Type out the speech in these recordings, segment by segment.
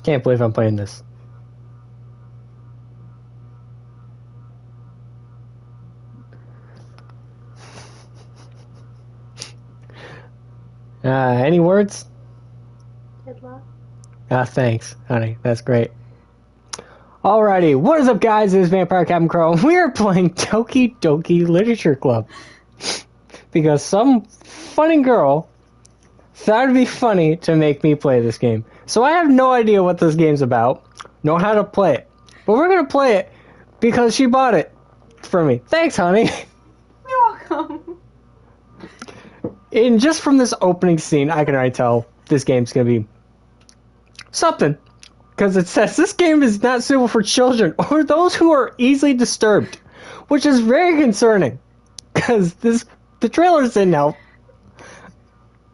Can't believe I'm playing this. Any words? Good luck. Thanks, honey. That's great. Alrighty, what is up, guys? This is VampireCaptainCrow. We are playing Doki Doki Literature Club. Because some funny girl thought it'd be funny to make me play this game. So I have no idea what this game's about, nor how to play it. But we're gonna play it because she bought it for me. Thanks, honey. You're welcome. And just from this opening scene, I can already tell this game's gonna be something. Because it says this game is not suitable for children or those who are easily disturbed, which is very concerning. Because the trailers didn't help.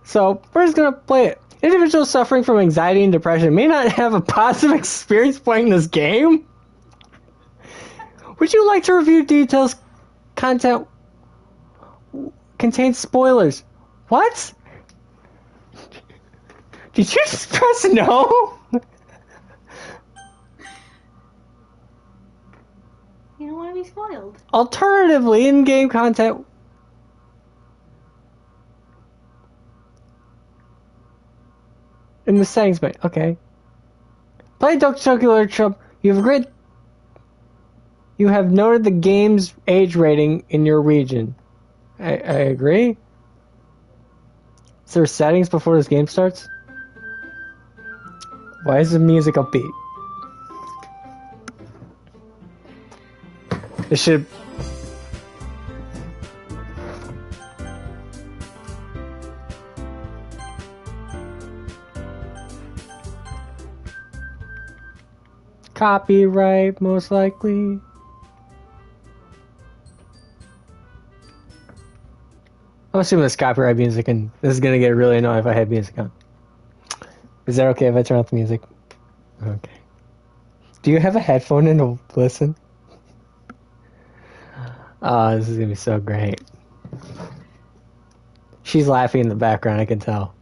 So we're just gonna play it. Individuals suffering from anxiety and depression may not have a positive experience playing this game. Would you like to review details? Content contains spoilers. What? Did you just press no? You don't want to be spoiled. Alternatively, in-game content. In the settings, but okay. Play Doki Doki Literature. You have noted the game's age rating in your region. I agree. Is there settings before this game starts? Why is the music upbeat? It should. Copyright, most likely. I'm assuming this copyright music, and this is gonna get really annoying if I have music on. Is that okay if I turn off the music? Okay. Do you have a headphone in to listen? Oh, this is gonna be so great. She's laughing in the background, I can tell.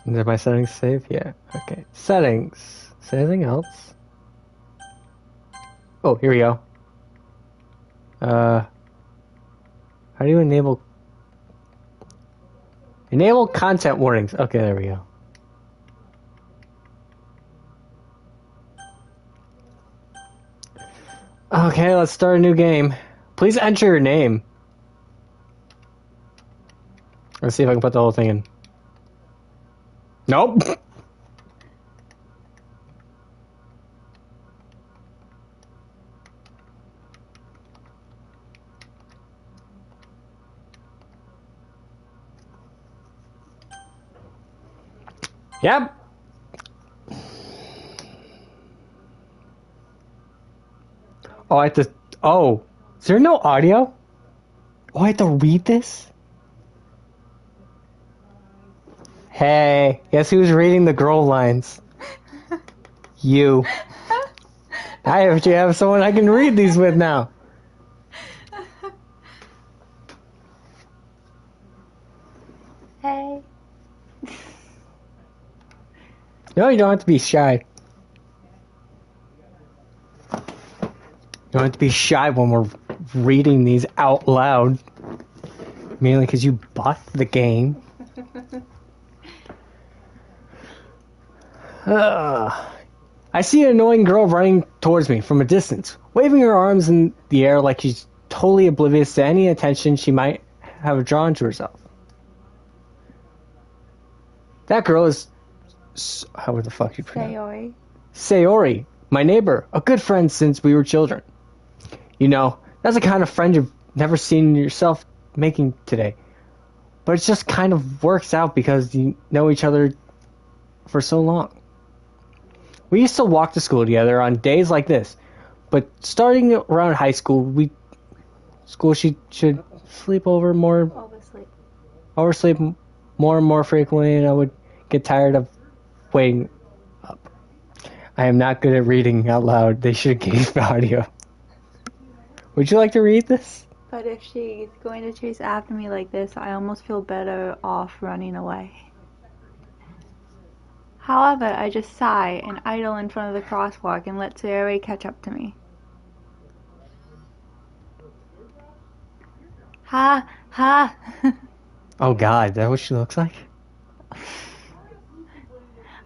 Is my settings saved? Yeah. Okay. Settings. Is there anything else? Oh, here we go. How do you enable content warnings? Okay, there we go. Okay, let's start a new game. Please enter your name. Let's see if I can put the whole thing in. Nope. Yep. Oh, I have to. Oh, is there no audio? Oh, I have to read this? Hey, guess who's reading the girl lines? You. I actually have someone I can read these with now. Hey. No, you don't have to be shy. You don't have to be shy when we're reading these out loud. Mainly because you bought the game. I see an annoying girl running towards me from a distance, waving her arms in the air like she's totally oblivious to any attention she might have drawn to herself. That girl is... How the fuck you pronounce it? Sayori, my neighbor, a good friend since we were children. You know, that's the kind of friend you've never seen yourself making today. But it just kind of works out because you know each other for so long. We used to walk to school together on days like this, but starting around high school, she should sleep over more. Oversleep more and more frequently, and I would get tired of waiting up. I am not good at reading out loud. They should give audio. Would you like to read this? But if she's going to chase after me like this, I almost feel better off running away. However, I just sigh and idle in front of the crosswalk and let Sayori catch up to me. Ha! Ha! Oh god, is that what she looks like?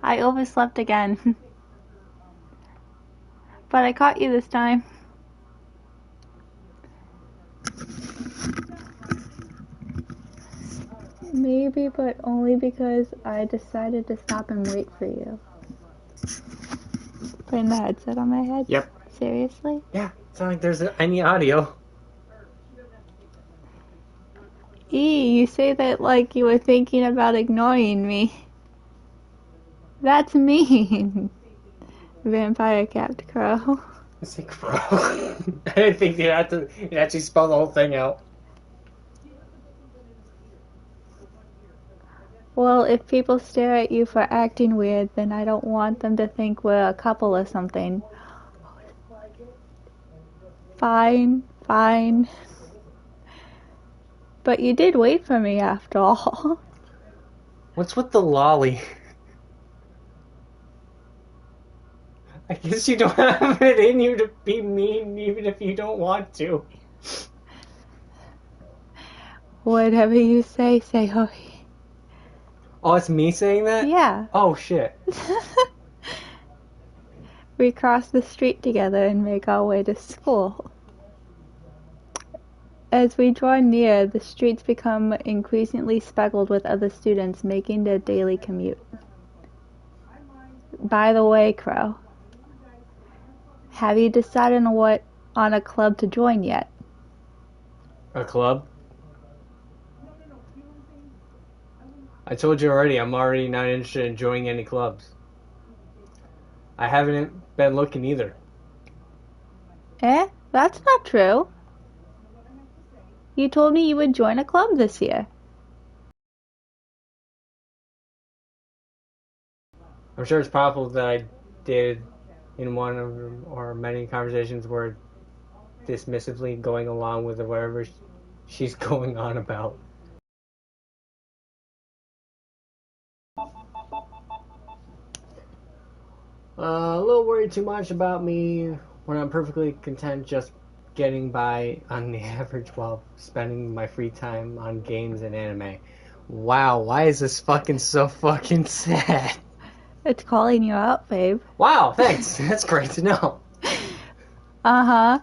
I overslept again. But I caught you this time. Maybe, but only because I decided to stop and wait for you. Putting the headset on my head? Yep. Seriously? Yeah, it's not like there's any audio. You say that like you were thinking about ignoring me. That's mean. VampireCaptainCrow. I say crow. I didn't think you'd actually spell the whole thing out. Well, if people stare at you for acting weird, then I don't want them to think we're a couple or something. Fine, fine. But you did wait for me after all. What's with the lolly? I guess you don't have it in you to be mean even if you don't want to. Whatever you say, Sayori. Oh, it's me saying that? Yeah. Oh, shit. We cross the street together and make our way to school. As we draw near, the streets become increasingly speckled with other students making their daily commute. By the way, Crow, have you decided on a club to join yet? A club? I told you already, I'm already not interested in joining any clubs. I haven't been looking either. That's not true. You told me you would join a club this year. I'm sure it's possible that I did in one of or many conversations where dismissively going along with whatever she's going on about. A little worried too much about me when I'm perfectly content just getting by on the average while spending my free time on games and anime. Wow, why is this fucking so fucking sad? It's calling you out, babe. Wow, thanks. That's great to know. Uh-huh.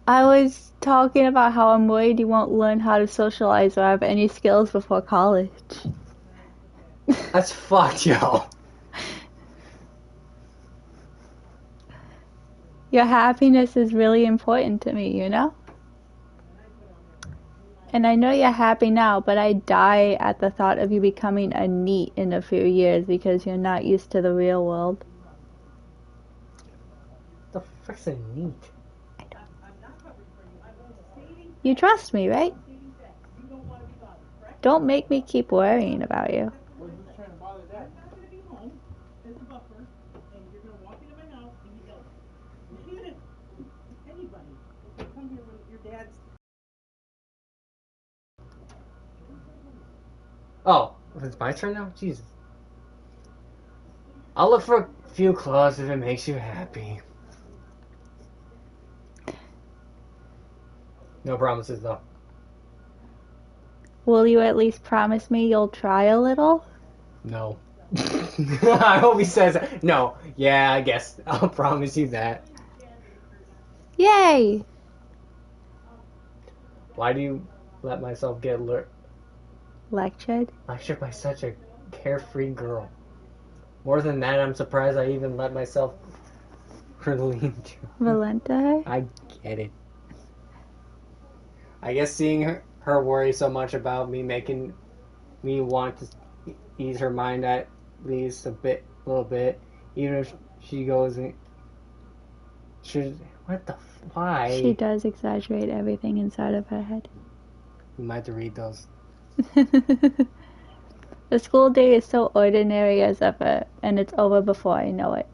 I was talking about how I'm worried you won't learn how to socialize or have any skills before college. That's fucked, yo. Your happiness is really important to me, you know? And I know you're happy now, but I die at the thought of you becoming a NEET in a few years because you're not used to the real world. The frick's a NEET? You trust me, right? Don't make me keep worrying about you. Oh, it's my turn now? Jesus. I'll look for a few claws if it makes you happy. No promises, though. Will you at least promise me you'll try a little? No. I hope he says no. Yeah, I guess. I'll promise you that. Yay! Why do you let myself get Lectured by such a carefree girl? More than that, I'm surprised I even let myself relate to her. Relent to her? I get it. I guess seeing her worry so much about me making me want to ease her mind at least little bit, even if she goes and why? She does exaggerate everything inside of her head. You might have to read those. The school day is so ordinary as ever, and it's over before I know it.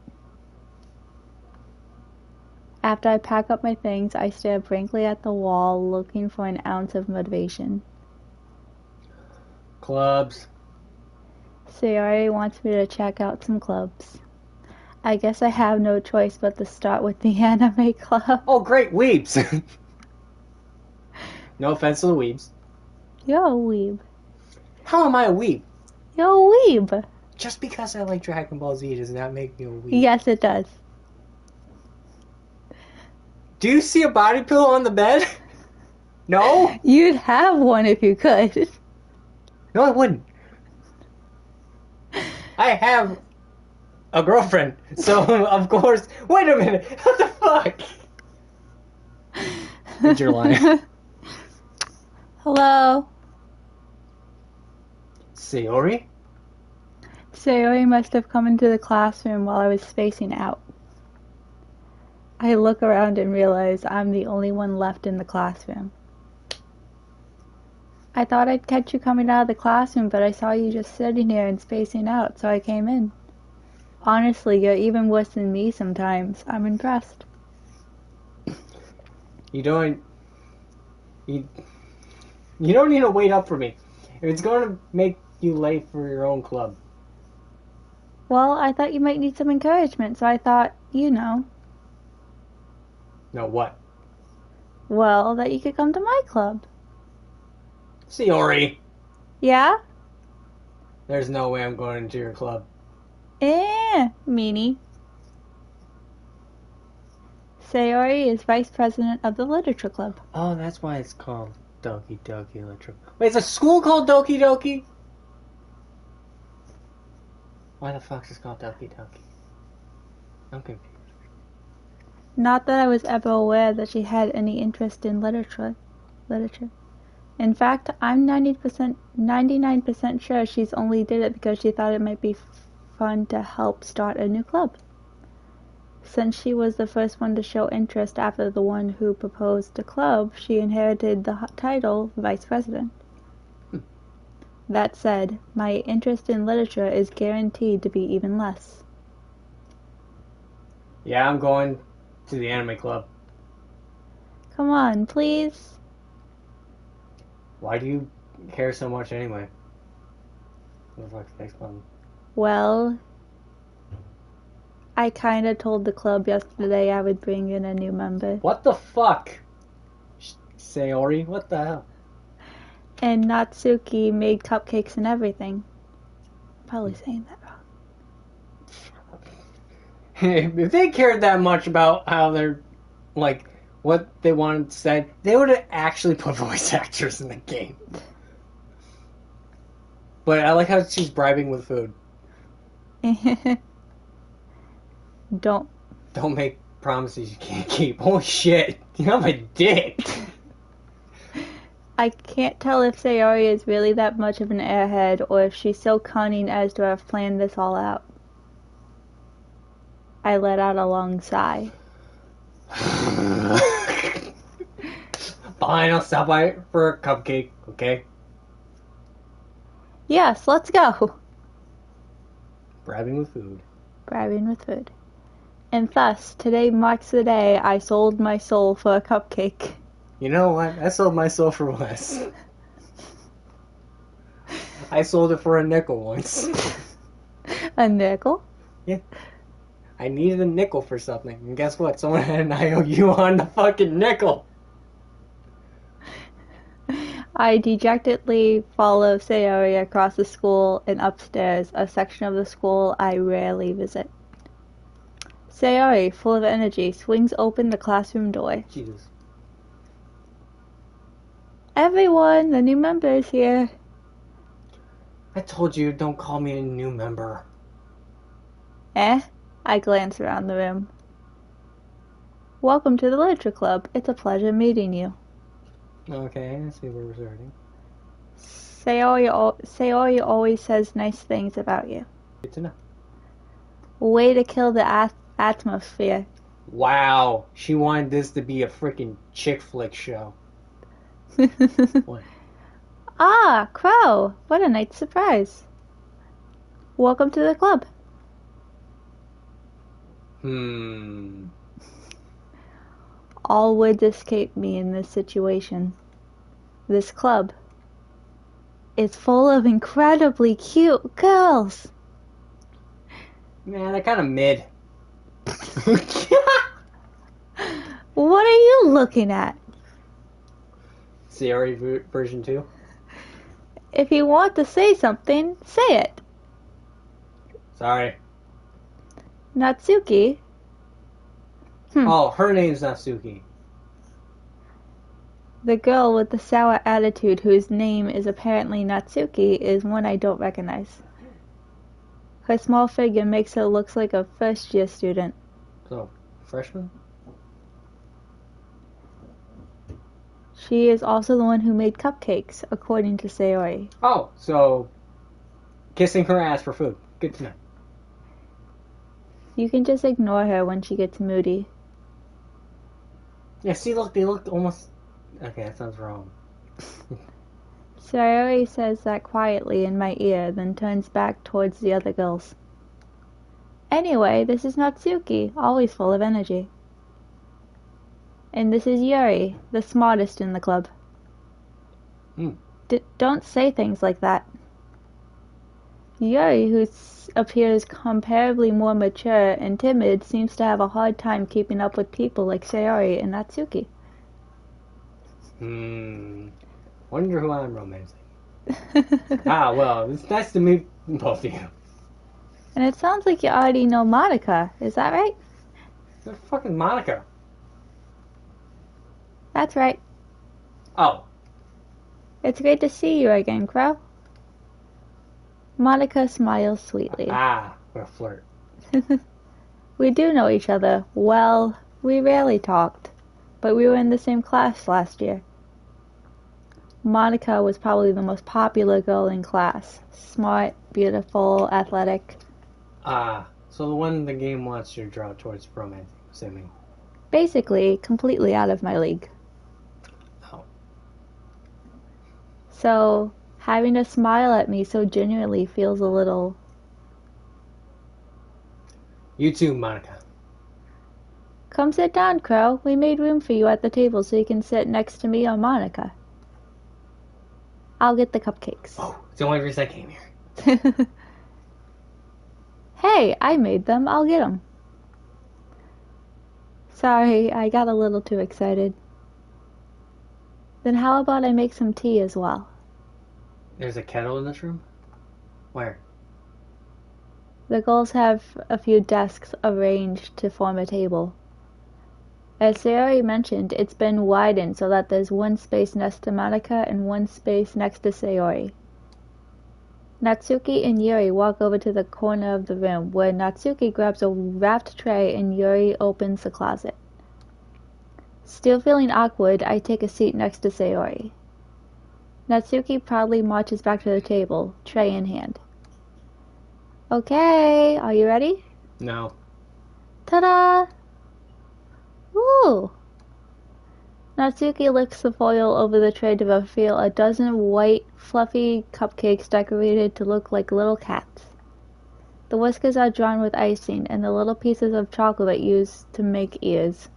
After I pack up my things, I stare blankly at the wall, looking for an ounce of motivation. Clubs. Sayori wants me to check out some clubs. I guess I have no choice but to start with the anime club. Oh, great, weebs. No offense to the weebs. You're a weeb. How am I a weeb? You're a weeb. Just because I like Dragon Ball Z does not make me a weeb. Yes, it does. Do you see a body pillow on the bed? No? You'd have one if you could. No, I wouldn't. I have a girlfriend, so of course. Wait a minute. What the fuck? Did your line? Hello? Sayori? Sayori must have come into the classroom while I was spacing out. I look around and realize I'm the only one left in the classroom. I thought I'd catch you coming out of the classroom, but I saw you just sitting here and spacing out, so I came in. Honestly, you're even worse than me sometimes. I'm impressed. You don't need to wait up for me. If it's going to make you late for your own club. Well, I thought you might need some encouragement, so I thought, No, what? well, that you could come to my club. Sayori. Yeah? There's no way I'm going into your club. Meanie. Sayori is vice president of the literature club. Oh, that's why it's called Doki Doki Literature. Wait, is a school called Doki Doki? Why the fuck is it called Doki Doki? I'm confused. Not that I was ever aware that she had any interest in literature. In fact, I'm 99% sure she's only did it because she thought it might be fun to help start a new club. Since she was the first one to show interest after the one who proposed the club, she inherited the title Vice President. That said, my interest in literature is guaranteed to be even less. Yeah, I'm going to the anime club. Come on, please. Why do you care so much anyway? What the fuck's the next one? Well, I kinda told the club yesterday I would bring in a new member. What the fuck? Sayori? What the hell? And Natsuki made cupcakes and everything. Probably saying that wrong. If they cared that much about how they're, like, what they wanted said, they would have actually put voice actors in the game. But I like how she's bribing with food. Don't make promises you can't keep. Holy shit. I'm a dick. I can't tell if Sayori is really that much of an airhead or if she's so cunning as to have planned this all out. I let out a long sigh. Fine, I'll stop by for a cupcake, okay? Yes, let's go. Bribing with food. Bribing with food. And thus, today marks the day I sold my soul for a cupcake. You know what? I sold my soul for less. I sold it for a nickel once. A nickel? Yeah. I needed a nickel for something. And guess what? Someone had an IOU on the fucking nickel. I dejectedly follow Sayori across the school and upstairs, a section of the school I rarely visit. Sayori, full of energy, swings open the classroom door. Jesus. Everyone, the new member is here. I told you, don't call me a new member. I glance around the room. Welcome to the Literature Club. It's a pleasure meeting you. Okay, I see where we're starting. Sayori always says nice things about you. Good to know. Way to kill the atmosphere. Wow, she wanted this to be a freaking chick flick show. What? Ah, Crow! What a nice surprise. Welcome to the club. All words escape me in this situation. This club is full of incredibly cute girls. Man, they're kind of mid. What are you looking at? Sayori version 2? If you want to say something, say it. Sorry. Natsuki? Oh, her name's Natsuki. The girl with the sour attitude whose name is apparently Natsuki is one I don't recognize. Her small figure makes her look like a first-year student. So, freshman? She is also the one who made cupcakes, according to Sayori. Oh, so kissing her ass for food. Good to know. You can just ignore her when she gets moody. Yeah, see, look, they looked almost... Okay, that sounds wrong. Sayori says that quietly in my ear, then turns back towards the other girls. Anyway, this is Natsuki, always full of energy. And this is Yuri, the smartest in the club. Don't say things like that. Yuri, who appears comparably more mature and timid, seems to have a hard time keeping up with people like Sayori and Natsuki. Wonder who I'm romancing. Well, it's nice to meet both of you. And it sounds like you already know Monica, is that right? Who's fucking Monica? That's right. Oh. It's great to see you again, Crow. Monica smiles sweetly. What a flirt. We do know each other. Well, we rarely talked, but we were in the same class last year. Monica was probably the most popular girl in class. Smart, beautiful, athletic. So the one the game wants you to draw towards romance, assuming. Basically, completely out of my league. Oh. So, having to smile at me so genuinely feels a little... You too, Monica. Come sit down, Crow. We made room for you at the table so you can sit next to me or Monica. I'll get the cupcakes. Oh, it's the only reason I came here. Hey, I made them. I'll get them. Sorry, I got a little too excited. Then how about I make some tea as well? There's a kettle in this room? Where? The girls have a few desks arranged to form a table. As Sayori mentioned, it's been widened so that there's one space next to Monica and one space next to Sayori. Natsuki and Yuri walk over to the corner of the room, where Natsuki grabs a wrapped tray and Yuri opens the closet. Still feeling awkward, I take a seat next to Sayori. Natsuki proudly marches back to the table, tray in hand. Okay, are you ready? No. Ta-da! Ooh! Natsuki lifts the foil over the tray to reveal a dozen white, fluffy cupcakes decorated to look like little cats. The whiskers are drawn with icing, and the little pieces of chocolate used to make ears.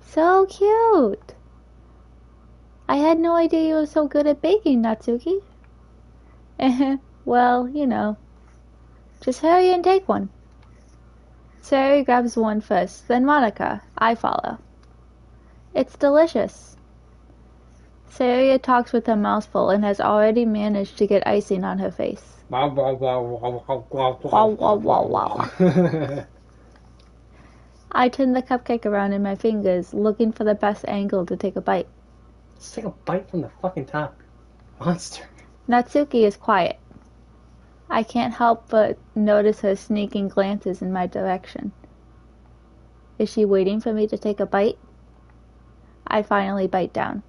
So cute! I had no idea you were so good at baking, Natsuki. Well, you know. Just hurry and take one. Sayori grabs one first, then Monica. I follow. It's delicious. Sayori talks with her mouth full and has already managed to get icing on her face. Wow. I turn the cupcake around in my fingers, looking for the best angle to take a bite. Let's take a bite from the fucking top. Monster. Natsuki is quiet. I can't help but notice her sneaking glances in my direction. Is she waiting for me to take a bite? I finally bite down.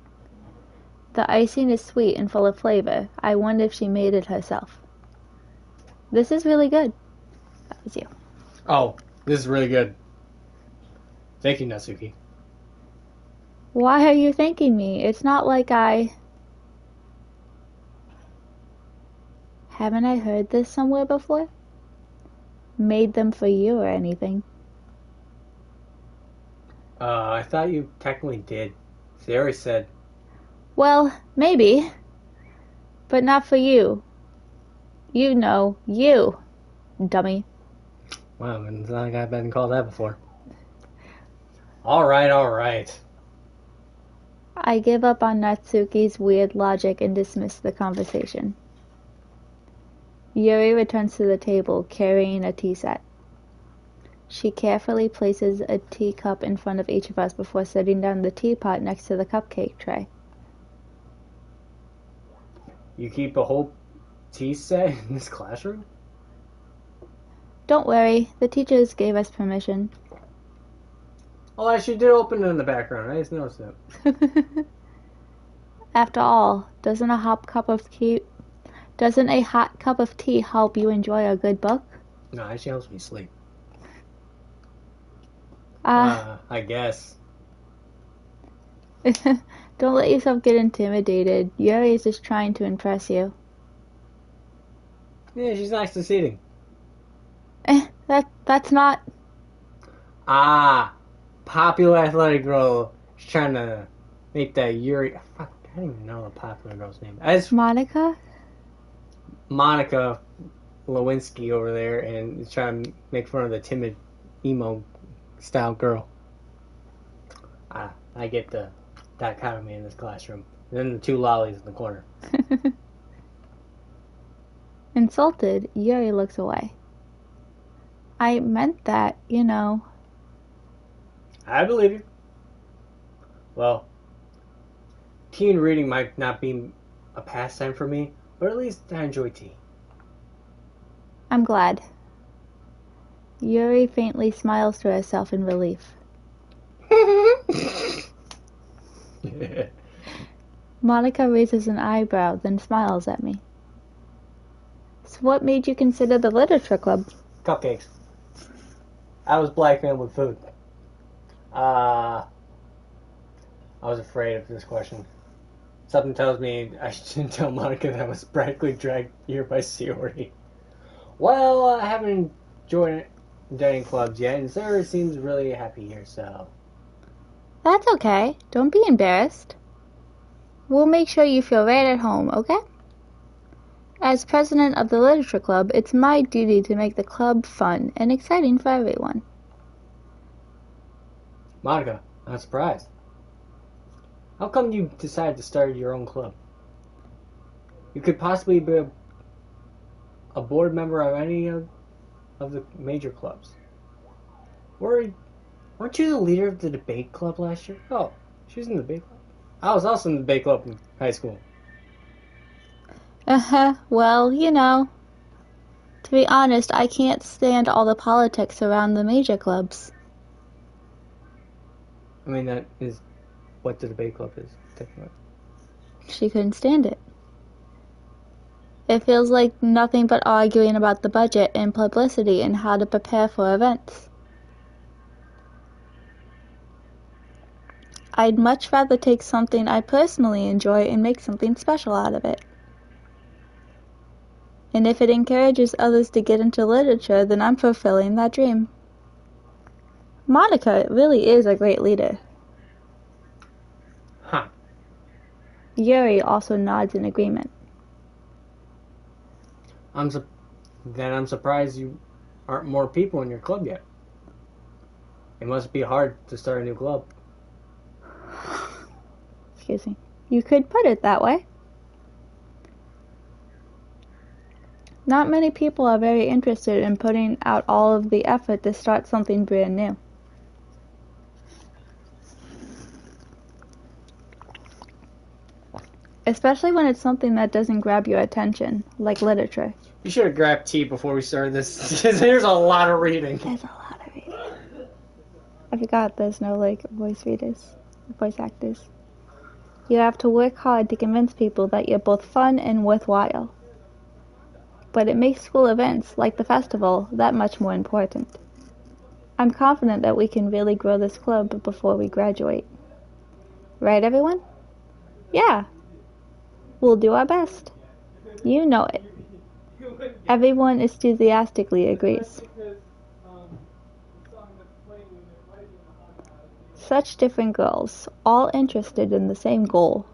The icing is sweet and full of flavor. I wonder if she made it herself. This is really good. That was you. Oh, this is really good. Thank you, Natsuki. Why are you thanking me? It's not like Haven't I heard this somewhere before? Made them for you or anything. I thought you technically did. Sayori said. Well, maybe. But not for you. You know, you, dummy. Wow, it's not like I've been called that before. Alright. I give up on Natsuki's weird logic and dismiss the conversation. Yuri returns to the table, carrying a tea set. She carefully places a teacup in front of each of us before setting down the teapot next to the cupcake tray. You keep a whole tea set in this classroom? Don't worry, the teachers gave us permission. Oh, she did open it in the background. I just noticed that. After all, doesn't a hot cup of tea help you enjoy a good book? No, it actually helps me sleep. I guess. Don't let yourself get intimidated. Yuri is just trying to impress you. Yeah, she's nice to seating. That's not... Popular athletic girl. She's trying to make that Yuri... Fuck, I don't even know the popular girl's name. Monica? Monica Lewinsky over there, and is trying to make fun of the timid, emo-style girl. I get the dichotomy in this classroom. And then the two lollies in the corner. Insulted, Yuri looks away. I meant that, you know. I believe you. Well, tea and reading might not be a pastime for me, but at least I enjoy tea. I'm glad. Yuri faintly smiles to herself in relief. Monica raises an eyebrow, then smiles at me. So what made you consider the literature club? Cupcakes. I was blackmailed with food. I was afraid of this question. Something tells me I shouldn't tell Monica that I was practically dragged here by Sayori. Well, I haven't joined any clubs yet, and Sarah seems really happy here, so... That's okay. Don't be embarrassed. We'll make sure you feel right at home, okay? As president of the literature club, it's my duty to make the club fun and exciting for everyone. Monica, I'm surprised. How come you decided to start your own club? You could possibly be a board member of any of the major clubs. Weren't you the leader of the debate club last year? Oh, she was in the debate club. I was also in the debate club in high school. Well, you know. To be honest, I can't stand all the politics around the major clubs. I mean, that is what the debate club is, technically. She couldn't stand it. It feels like nothing but arguing about the budget and publicity and how to prepare for events. I'd much rather take something I personally enjoy and make something special out of it. And if it encourages others to get into literature, then I'm fulfilling that dream. Monica really is a great leader. Huh. Yuri also nods in agreement. I'm surprised you aren't more people in your club yet. It must be hard to start a new club. Excuse me. You could put it that way. Not many people are very interested in putting out all of the effort to start something brand new. Especially when it's something that doesn't grab your attention, like literature. You should have grabbed tea before we started this. There's a lot of reading. There's a lot of reading. I forgot there's no, voice actors. You have to work hard to convince people that you're both fun and worthwhile. But it makes school events, like the festival, that much more important. I'm confident that we can really grow this club before we graduate. Right, everyone? Yeah. We'll do our best. You know it. Everyone enthusiastically agrees. Such different girls, all interested in the same goal.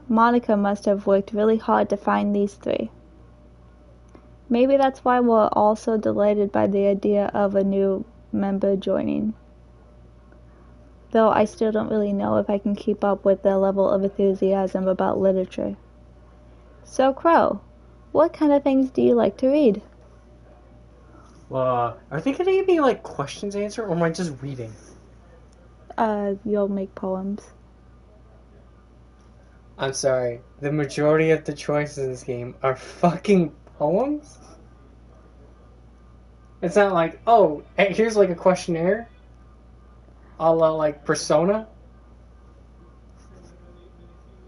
Monica must have worked really hard to find these three. Maybe that's why we're all so delighted by the idea of a new member joining. Though I still don't really know if I can keep up with their level of enthusiasm about literature. So, Crow, what kind of things do you like to read? Are they going to give me, like, questions answered, or am I just reading? You'll make poems. I'm sorry. The majority of the choices in this game are fucking poems? It's not like, oh, here's, like, a questionnaire. A la, like, Persona.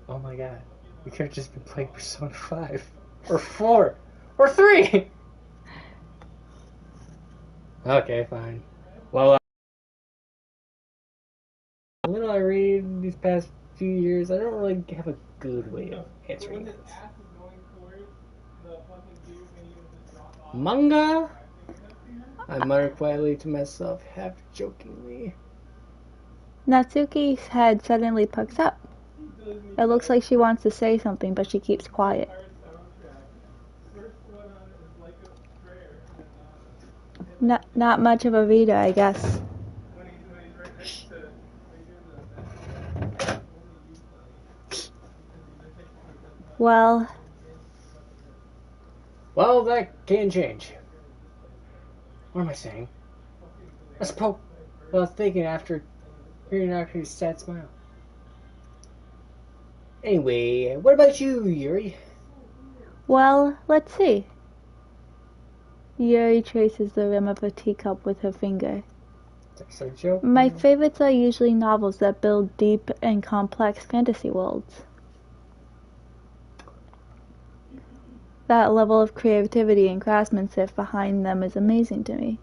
Oh my god. We could have just been playing Persona 5. Or 4. Or 3! Okay, fine. Well, the little I read these past few years, I don't really have a good way of answering this. Manga? I muttered quietly to myself, half jokingly. Natsuki's head suddenly perks up. It looks like she wants to say something, but she keeps quiet. Not much of a reader, I guess. Well, that can change. What am I saying? I suppose I was thinking after hearing Aki's sad smile. Anyway, what about you, Yuri? well, let's see. Yuri traces the rim of a teacup with her finger. That's a joke. My favorites are usually novels that build deep and complex fantasy worlds. That level of creativity and craftsmanship behind them is amazing to me.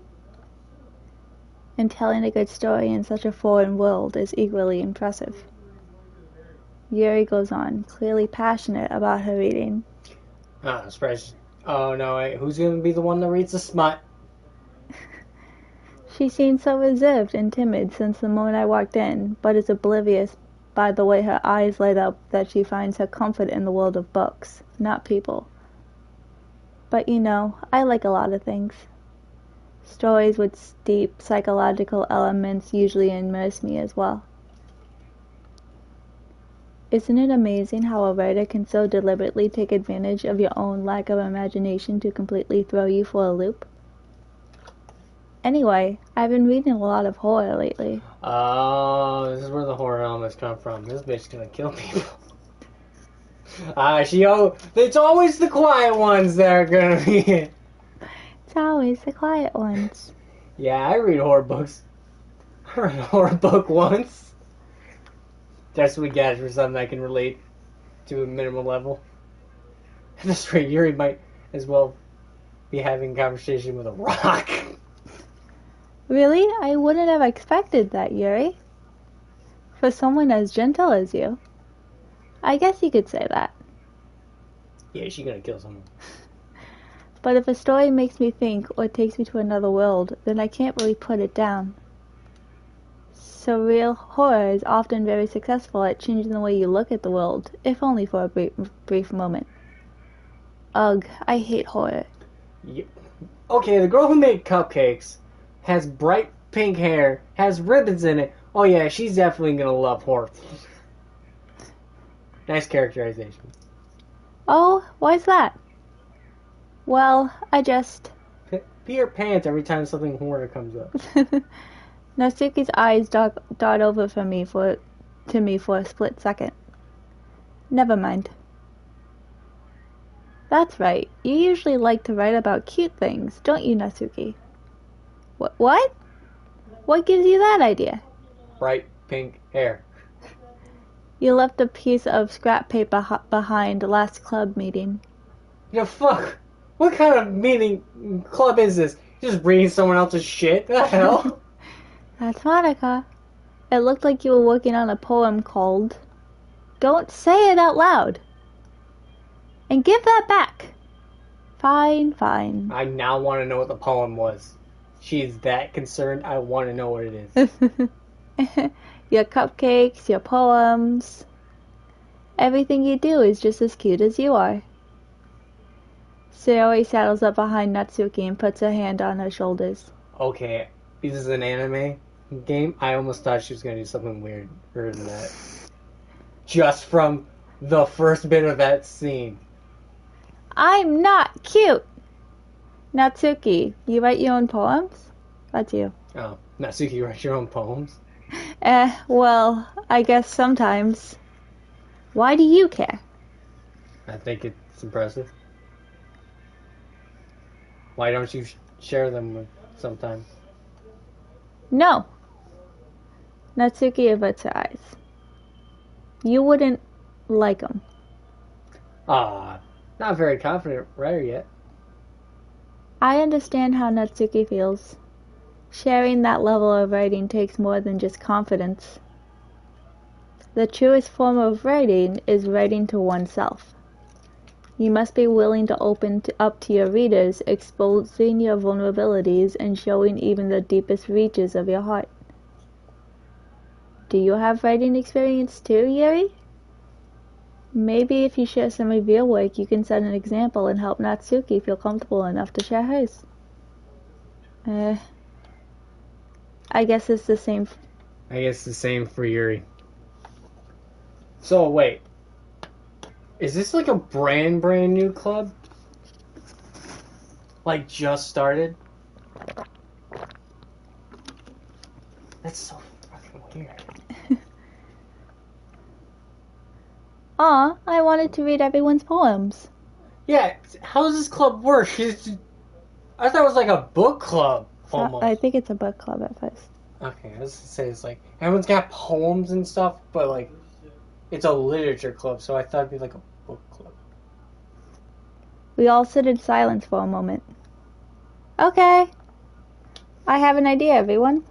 And telling a good story in such a foreign world is equally impressive. Yuri goes on, clearly passionate about her reading. Ah, surprise. Oh no, wait, who's gonna be the one that reads the smut? She seems so reserved and timid since the moment I walked in, but is oblivious by the way her eyes light up that she finds her comfort in the world of books, not people. But you know, I like a lot of things. Stories with deep psychological elements usually immerse me as well. Isn't it amazing how a writer can so deliberately take advantage of your own lack of imagination to completely throw you for a loop? Anyway, I've been reading a lot of horror lately. Oh, this is where the horror elements come from. This bitch is gonna kill people. It's always the quiet ones that are gonna be it. It's always the quiet ones. Yeah, I read horror books. I read a horror book once. That's what we got for something I can relate to a minimal level. At this rate, Yuri might as well be having a conversation with a rock. Really? I wouldn't have expected that, Yuri. For someone as gentle as you. I guess you could say that. Yeah, she's gonna kill someone. But if a story makes me think or takes me to another world, then I can't really put it down. Surreal horror is often very successful at changing the way you look at the world, if only for a brief moment. Ugh, I hate horror. Yep. Okay, the girl who made cupcakes has bright pink hair, has ribbons in it. Oh yeah, she's definitely gonna love horror. Nice characterization. Oh, why's that? Well, I just... Pee your pants every time something horror comes up. Natsuki's eyes dart over to me for a split second. Never mind. That's right. You usually like to write about cute things, don't you, Natsuki? What? What gives you that idea? Bright pink hair. You left a piece of scrap paper behind last club meeting. Fuck. What kind of meeting club is this? Just reading someone else's shit? The hell? That's Monica. It looked like you were working on a poem called... Don't say it out loud. And give that back. Fine. I now want to know what the poem was. She's that concerned. I want to know what it is. Your cupcakes, your poems. Everything you do is just as cute as you are. Sayori saddles up behind Natsuki and puts her hand on her shoulders. Okay, this is an anime game. I almost thought she was going to do something weirder than that. Just from the first bit of that scene. I'm not cute! Natsuki, you write your own poems? That's you. Oh, Natsuki, you write your own poems? Well, I guess sometimes. Why do you care? I think it's impressive. Why don't you share them with sometimes? No. Natsuki averts her eyes. You wouldn't like them. Ah, not very confident writer yet. I understand how Natsuki feels. Sharing that level of writing takes more than just confidence. The truest form of writing is writing to oneself. You must be willing to open up to your readers, exposing your vulnerabilities and showing even the deepest reaches of your heart. Do you have writing experience too, Yuri? Maybe if you share some of your work, you can set an example and help Natsuki feel comfortable enough to share hers. I guess it's the same. I guess the same for Yuri. So, wait. Is this like a brand new club? Like, just started? That's so fucking weird. Aw, I wanted to read everyone's poems. Yeah, how does this club work? I thought it was like a book club, almost. I think it's a book club at first. Okay, I was gonna say, it's like, everyone's got poems and stuff, but like, it's a literature club, so I thought it'd be like a book club. We all sit in silence for a moment. Okay. I have an idea, everyone.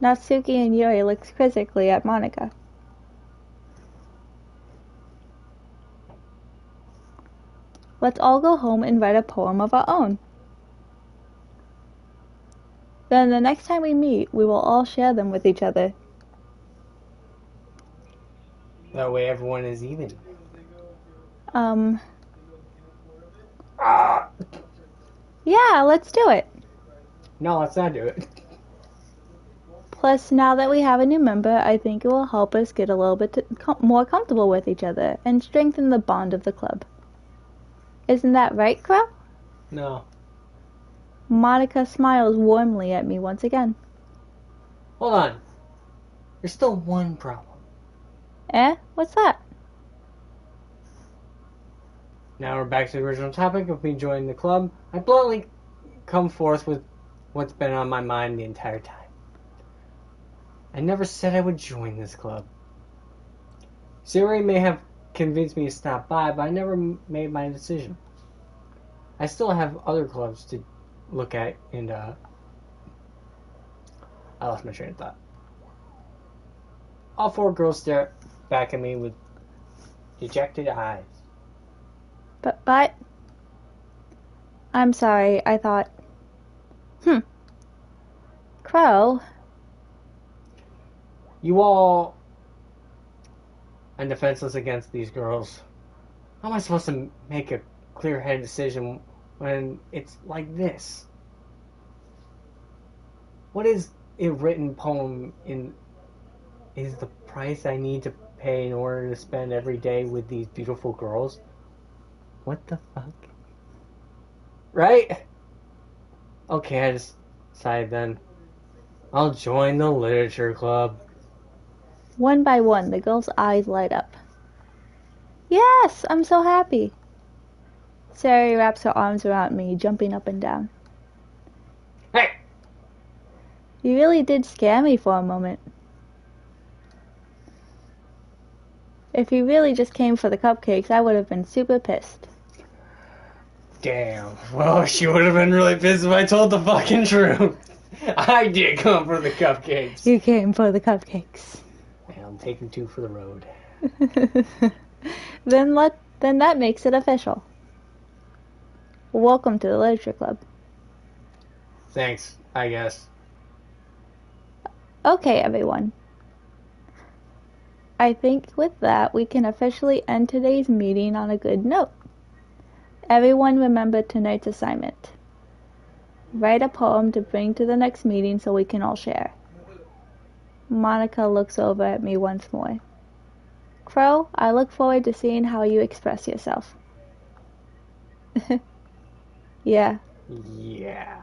Natsuki and Yuri look quizzically at Monika. Let's all go home and write a poem of our own. Then the next time we meet, we will all share them with each other. That way everyone is even. Yeah, let's do it. No, let's not do it. Plus, now that we have a new member, I think it will help us get a little bit more comfortable with each other and strengthen the bond of the club. Isn't that right, Crow? No. Monika smiles warmly at me once again. Hold on. There's still one problem. What's that? Now we're back to the original topic of me joining the club. I bluntly come forth with what's been on my mind the entire time. I never said I would join this club. Sayori may have convinced me to stop by, but I never made my decision. I still have other clubs to look at, and I lost my train of thought. All four girls stare back at me with dejected eyes. But, I'm sorry, I thought, Crow? You all are defenseless against these girls. How am I supposed to make a clear-headed decision when it's like this? What is a written poem is the price I need to pay in order to spend every day with these beautiful girls? What the fuck? Right? Okay, I just decided then. I'll join the literature club. One by one, the girl's eyes light up. Yes, I'm so happy. Sayori wraps her arms around me, jumping up and down. Hey! You really did scare me for a moment. If you really just came for the cupcakes, I would have been super pissed. Damn. Well, she would have been really pissed if I told the fucking truth. I did come for the cupcakes. You came for the cupcakes. And I'm taking 2 for the road. Then that makes it official. Welcome to the Literature Club. Thanks, I guess. Okay, everyone. I think with that, we can officially end today's meeting on a good note. Everyone remember tonight's assignment. Write a poem to bring to the next meeting so we can all share. Monica looks over at me once more. Crow, I look forward to seeing how you express yourself. Yeah. Yeah.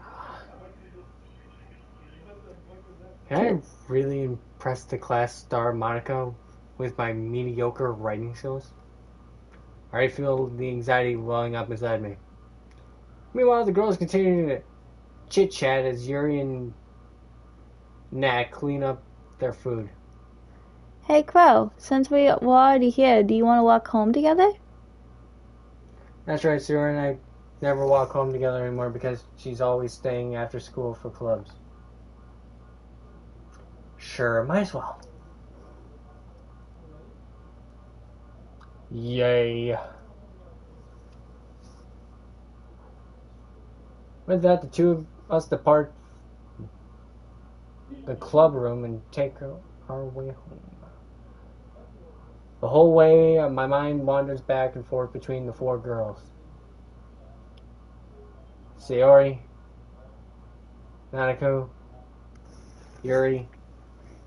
Can I really impress the class star Monica with my mediocre writing skills? I already feel the anxiety welling up inside me. Meanwhile, the girls continue to chit-chat as Yuri and Nat clean up their food. Hey, Crow, since we're already here, do you want to walk home together? That's right, Sarah and I never walk home together anymore because she's always staying after school for clubs. Sure, might as well. Yay. With that, the two of us depart the club room and take our way home. The whole way, my mind wanders back and forth between the four girls. Sayori, Nanako, Yuri,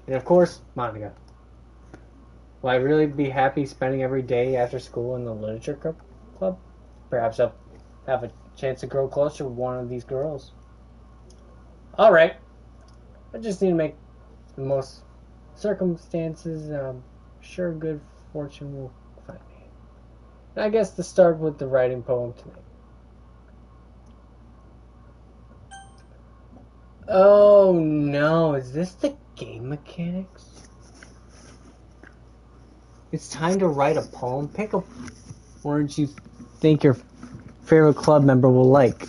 and of course, Monica. Will I really be happy spending every day after school in the literature club? Perhaps I'll have a chance to grow closer with one of these girls. Alright. I just need to make the most circumstances, and I'm sure good fortune will find me. And I guess to start with the writing poem tonight. Oh no, is this the game mechanics? It's time to write a poem. Pick a words you think your favorite club member will like.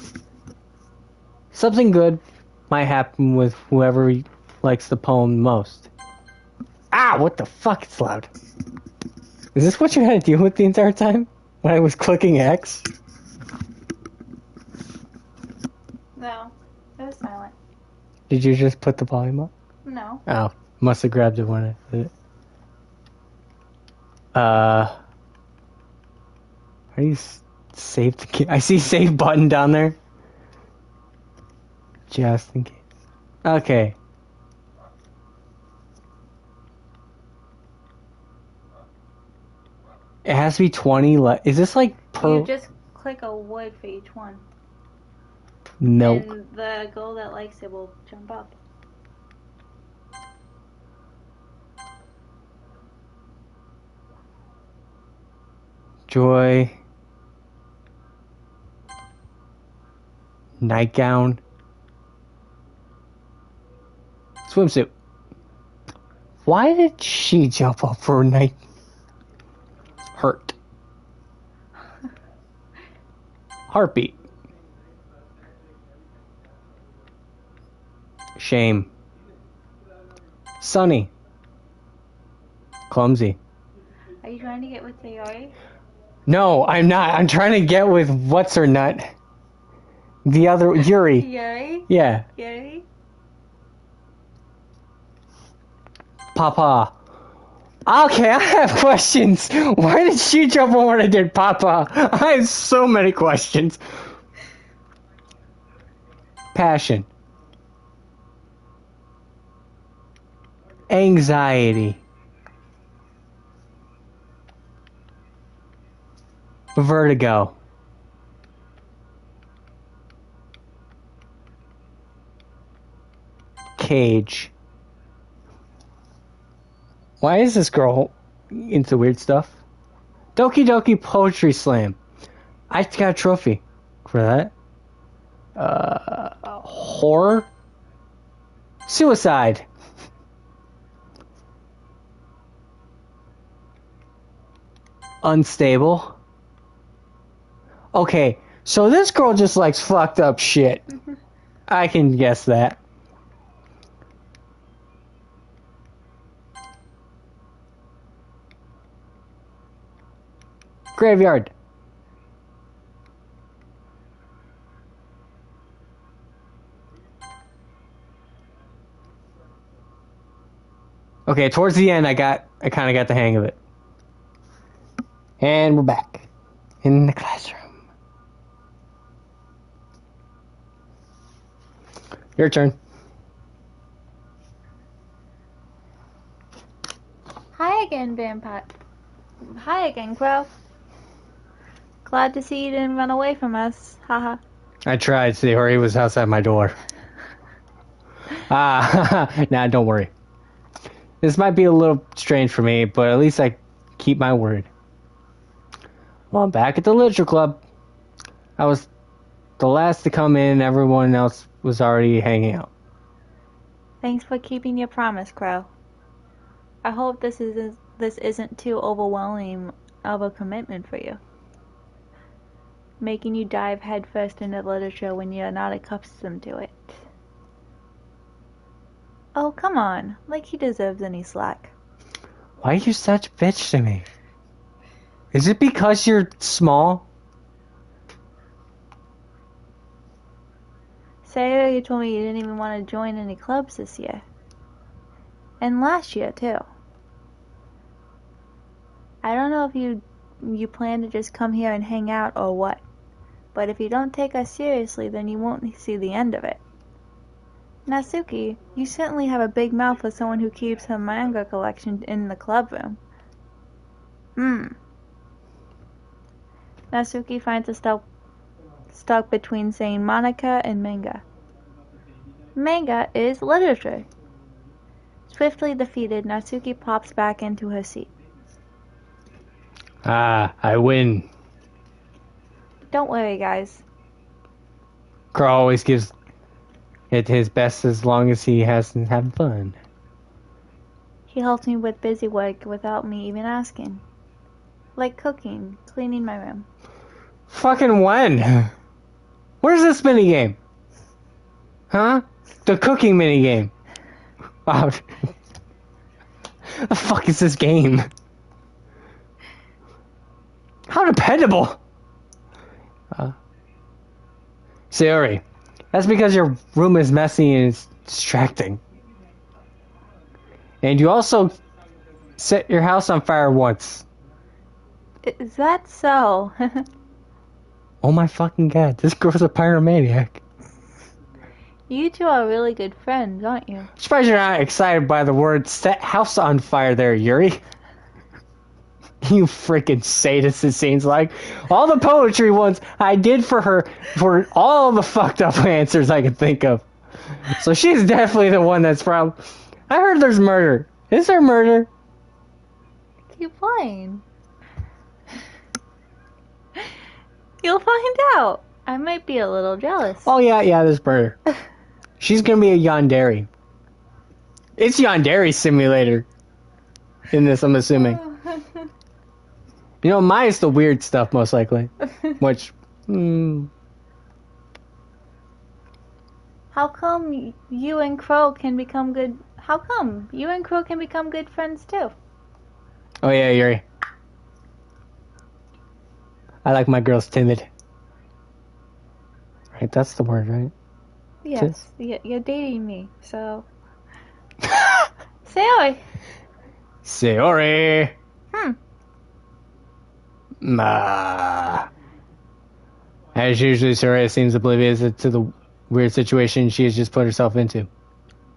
Something good might happen with whoever likes the poem most. Ah, what the fuck? It's loud. Is this what you had to deal with the entire time? When I was clicking X? No, it was silent. Did you just put the volume up? No. Oh, must have grabbed it when I did it. How do you save the game? I see save button down there. Just in case. Okay. It has to be 20 Is this like per... You just click a word for each one. Nope. And the girl that likes it will jump up. Joy. Nightgown. Swimsuit. Why did she jump up for a night? Hurt. Heartbeat. Shame. Sunny. Clumsy. Are you trying to get with Sayori? No, I'm not. I'm trying to get with what's her nut. The other Yuri. Yuri? Yeah. Yuri? Papa. Okay, I have questions. Why did she jump on when I did Papa? I have so many questions. Passion. Anxiety. Vertigo. Cage. Why is this girl into weird stuff? Doki Doki Poetry Slam. I got a trophy for that. Horror. Suicide. Unstable. Okay, so this girl just likes fucked up shit. I can guess that. Graveyard. Okay, towards the end, I kind of got the hang of it. And we're back in the classroom. Your turn. Hi again, Vampire. Hi again, Crow. Glad to see you didn't run away from us. Haha. I tried, Sayori was outside my door. Nah, don't worry. This might be a little strange for me, but at least I keep my word. Well, I'm back at the literature club. I was the last to come in. Everyone else was already hanging out. Thanks for keeping your promise, Crow. I hope this isn't too overwhelming of a commitment for you. Making you dive headfirst into literature when you're not accustomed to it. Oh, come on. Like he deserves any slack. Why are you such a bitch to me? Is it because you're small? Sayo, you told me you didn't even want to join any clubs this year. And last year, too. I don't know if you plan to just come here and hang out or what. But if you don't take us seriously, then you won't see the end of it. Natsuki, you certainly have a big mouth for someone who keeps her manga collection in the club room. Natsuki finds herself stuck between saying Monica and manga. Manga is literature. Swiftly defeated, Natsuki pops back into her seat. I win. Don't worry, guys. Crow always gives it his best as long as he hasn't having fun. He helps me with busy work without me even asking. Like cooking, cleaning my room. Fucking when? Where's this minigame? Huh? The cooking minigame. Wow. The fuck is this game? How dependable. Sayori, that's because your room is messy and it's distracting. And you also set your house on fire once. Is that so? Oh my fucking god, this girl's a pyromaniac. You two are really good friends, aren't you? I'm surprised you're not excited by the word set house on fire there, Yuri. You freaking sadist, it seems like. All the poetry ones I did for her for all the fucked up answers I could think of. So she's definitely the one that's from. I heard there's murder. Is there murder? Keep playing. You'll find out. I might be a little jealous. Oh yeah, there's murder. She's gonna be a yandere. It's yandere simulator in this, I'm assuming. You know, mine's the weird stuff, most likely. Which, How come you and Crow can become good... How come you and Crow can become good friends, too? Oh yeah, Yuri. I like my girls timid. Right, that's the word, right? Yes, you're dating me, so... Sayori! Sayori! As usually, Sayori seems oblivious to the weird situation she has just put herself into.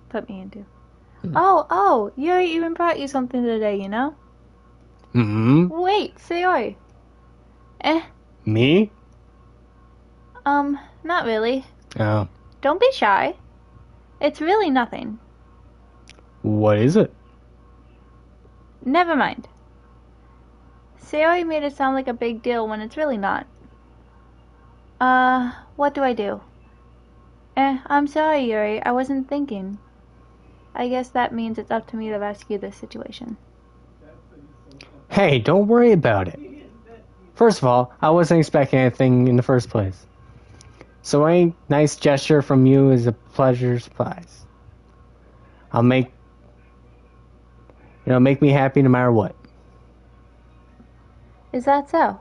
Put me into. Oh, Yuri even brought you something today, you know? Wait, Sayori. Me? Not really. Oh. Don't be shy. It's really nothing. What is it? Never mind. Sayori made it sound like a big deal when it's really not. What do I do? I'm sorry, Yuri. I wasn't thinking. I guess that means it's up to me to rescue this situation. Hey, don't worry about it. First of all, I wasn't expecting anything in the first place. So any nice gesture from you is a pleasure surprise. Make me happy no matter what. Is that so?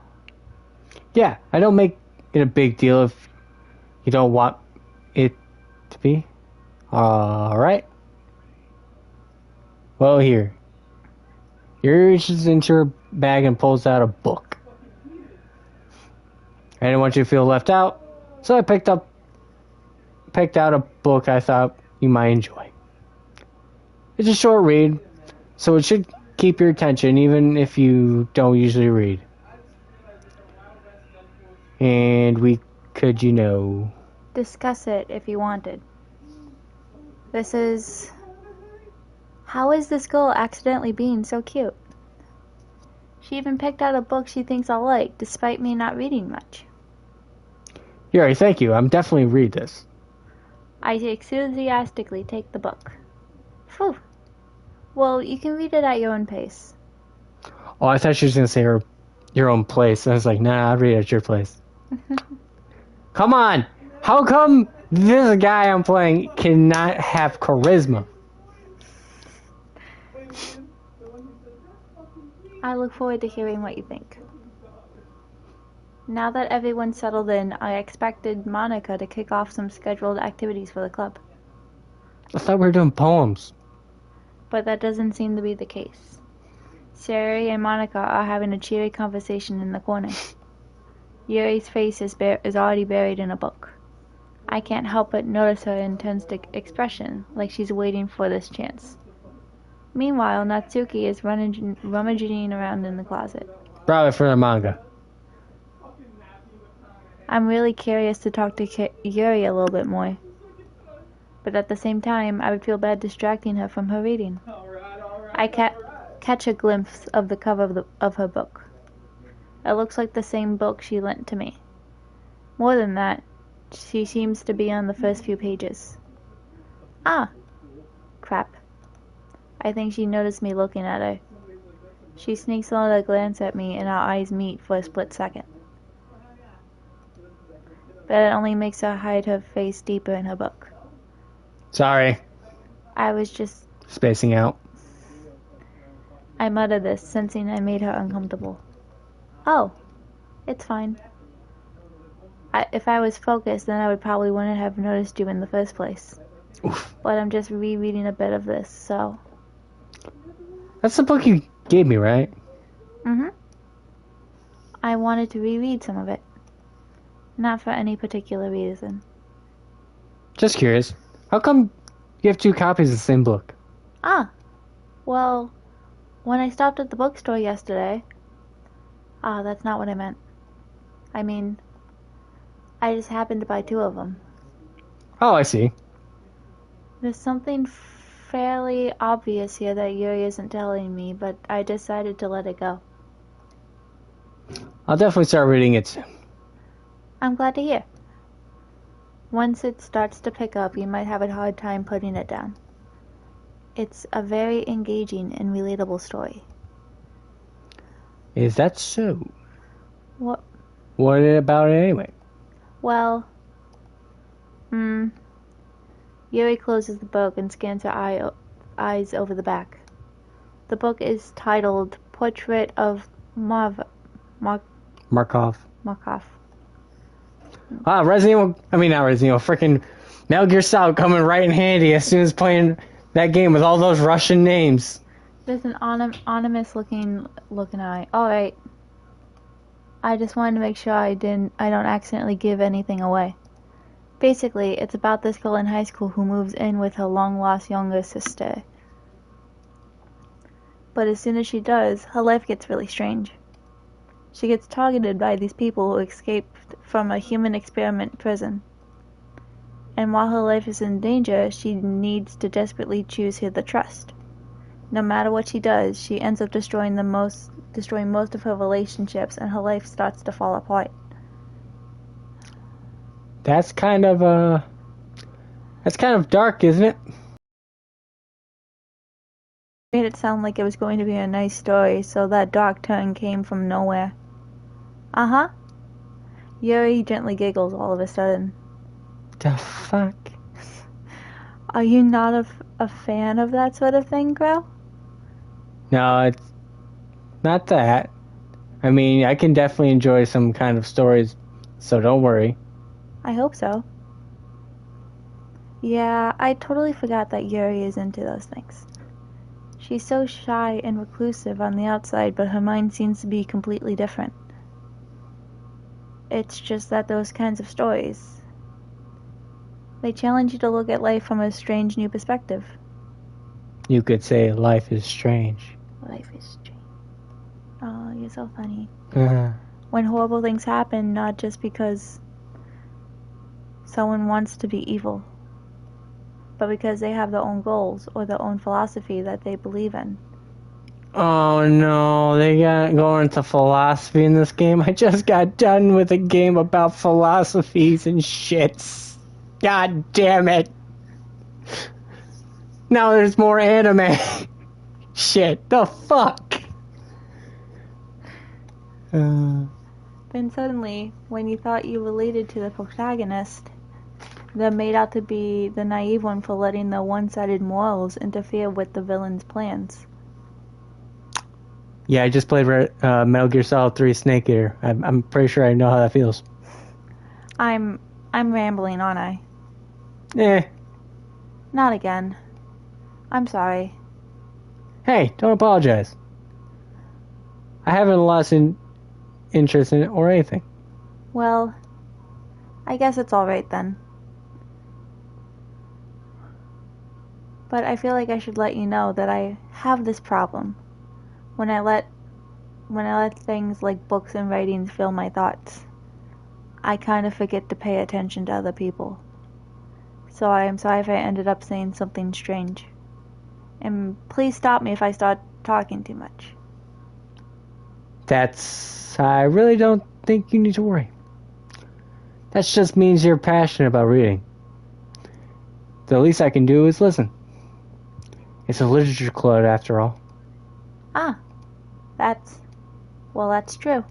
Yeah, I don't make it a big deal if you don't want it to be. Alright. Well, here. Yuri reaches into her bag and pulls out a book. I didn't want you to feel left out, so I picked out a book I thought you might enjoy. It's a short read, so it should keep your attention even if you don't usually read. And we could, discuss it if you wanted. How is this girl accidentally being so cute? She even picked out a book she thinks I'll like, despite me not reading much. Yuri, thank you. I'm definitely read this. I enthusiastically take the book. Phew. Well, you can read it at your own pace. Oh, I thought she was going to say your own place. I was like, nah, I'll read at your place. Come on! How come this guy I'm playing cannot have charisma? I look forward to hearing what you think. Now that everyone's settled in, I expected Monica to kick off some scheduled activities for the club. I thought we were doing poems. But that doesn't seem to be the case. Sari and Monica are having a cheery conversation in the corner. Yuri's face is already buried in a book. I can't help but notice her intense expression, like she's waiting for this chance. Meanwhile, Natsuki is rummaging around in the closet. Probably for the manga. I'm really curious to talk to Yuri a little bit more. But at the same time, I would feel bad distracting her from her reading. I catch a glimpse of the cover of her book. It looks like the same book she lent to me. More than that, she seems to be on the first few pages. Ah! Crap. I think she noticed me looking at her. She sneaks another glance at me and our eyes meet for a split second. But it only makes her hide her face deeper in her book. Sorry. I was just spacing out. I muttered this, sensing I made her uncomfortable. Oh, it's fine. If I was focused, then I would probably wouldn't have noticed you in the first place. Oof. But I'm just rereading a bit of this, so... That's the book you gave me, right? Mm-hmm. I wanted to reread some of it. Not for any particular reason. Just curious. How come you have 2 copies of the same book? Ah, well, when I stopped at the bookstore yesterday... Ah, that's not what I meant. I mean, I just happened to buy 2 of them. Oh, I see. There's something fairly obvious here that Yuri isn't telling me, but I decided to let it go. I'll definitely start reading it soon. I'm glad to hear. Once it starts to pick up, you might have a hard time putting it down. It's a very engaging and relatable story. Is that so? What? What about it anyway? Well, Yuri closes the book and scans her eyes over the back. The book is titled Portrait of Markov. Ah, not Resident Evil, freaking Metal Gear Solid coming right in handy as soon as playing that game with all those Russian names. There's an ominous looking eye. Alright. I just wanted to make sure I don't accidentally give anything away. Basically, it's about this girl in high school who moves in with her long-lost younger sister. But as soon as she does, her life gets really strange. She gets targeted by these people who escaped from a human experiment prison. And while her life is in danger, she needs to desperately choose who to trust. No matter what she does, she ends up destroying most of her relationships, and her life starts to fall apart. That's kind of dark, isn't it? Made it sound like it was going to be a nice story, so that dark turn came from nowhere. Uh-huh. Yuri gently giggles all of a sudden. The fuck? Are you not a fan of that sort of thing, Crow? No, it's not that. I mean, I can definitely enjoy some kind of stories, so don't worry. I hope so. Yeah, I totally forgot that Yuri is into those things. She's so shy and reclusive on the outside, but her mind seems to be completely different. It's just that those kinds of stories, they challenge you to look at life from a strange new perspective. You could say life is strange. Life is strange. Oh, you're so funny. Uh, When horrible things happen, not just because someone wants to be evil, but because they have their own goals or their own philosophy that they believe in. oh no, they got going into philosophy in this game. I just got done with a game about philosophies and shits. God damn it. Now there's more anime. Shit, the fuck? Then suddenly, when you thought you related to the protagonist, they're made out to be the naive one for letting the one-sided morals interfere with the villain's plans. Yeah, I just played Metal Gear Solid 3 Snake Eater. I'm pretty sure I know how that feels. I'm rambling, aren't I? Eh. Not again. I'm sorry. Hey, don't apologize. I haven't lost interest in it or anything. Well, I guess it's alright then. But I feel like I should let you know that I have this problem. When I let things like books and writings fill my thoughts, I kind of forget to pay attention to other people. So I am sorry if I ended up saying something strange. And please stop me if I start talking too much. I really don't think you need to worry. That just means you're passionate about reading. The least I can do is listen. It's a literature club after all. Ah, that's true.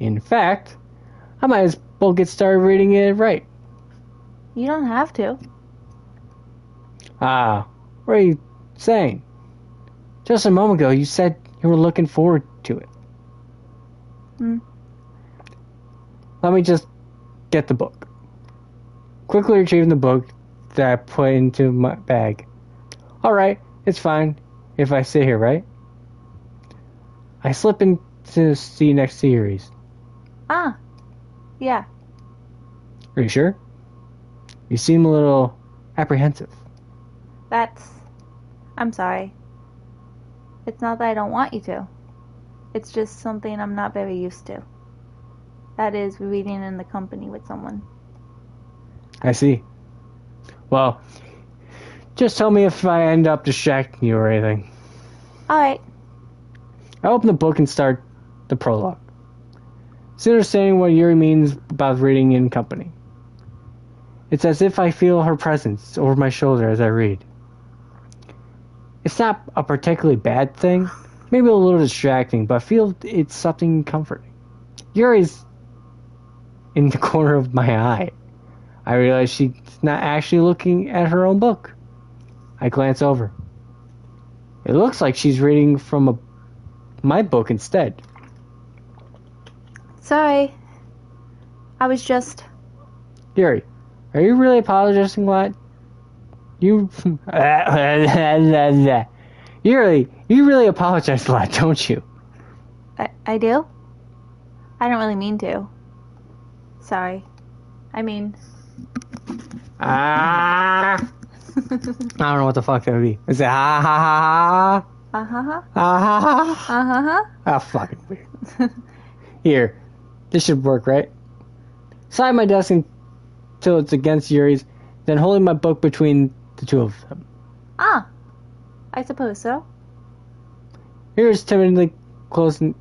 In fact, I might as well get started reading it right. You don't have to. Ah, what are you saying? Just a moment ago, you said you were looking forward to it. Let me just get the book. Quickly retrieving the book that I put into my bag. Alright, it's fine if I sit here, right? I slip into the seat next to Yuri's. Ah, yeah. Are you sure? You seem a little apprehensive. I'm sorry. It's not that I don't want you to. It's just something I'm not very used to. That is, reading in the company with someone. I see. Well, just tell me if I end up distracting you or anything. Alright. I open the book and start the prologue. It's understanding what Yuri means about reading in company. It's as if I feel her presence over my shoulder as I read. It's not a particularly bad thing, maybe a little distracting, but I feel it's something comforting. Yuri's in the corner of my eye. I realize she's not actually looking at her own book. I glance over. It looks like she's reading from my book instead. Sorry. I was just... Yuri, are you really apologizing a lot? You really apologize a lot, don't you? I do? I don't really mean to. Sorry. I mean... I don't know what the fuck that would be. Is it ha ha ha ha? Uh-huh. Ha ha ha? Uh-huh. Ah, fucking weird. Here. This should work, right? Slide my desk until it's against Yuri's, then holding my book between the two of them. Ah. I suppose so. Yuri's timidly closing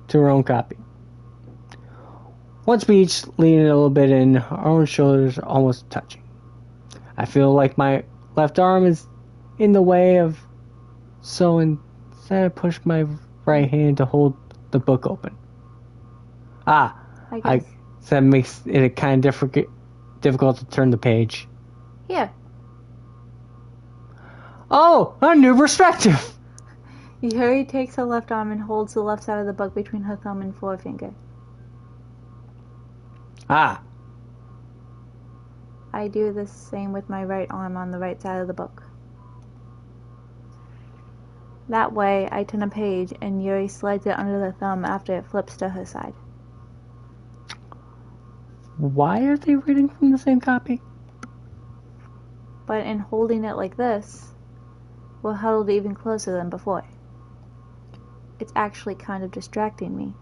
to her own copy. Once we each lean a little bit in, our own shoulders are almost touching. I feel like my left arm is in the way so instead I push my right hand to hold the book open. I guess. That makes it kind of difficult to turn the page. Here. Oh, a new perspective! Yuri takes her left arm and holds the left side of the book between her thumb and forefinger. I do the same with my right arm on the right side of the book. That way, I turn a page, and Yuri slides it under the thumb after it flips to her side. Why are they reading from the same copy? But in holding it like this, we're huddled even closer than before. It's actually kind of distracting me.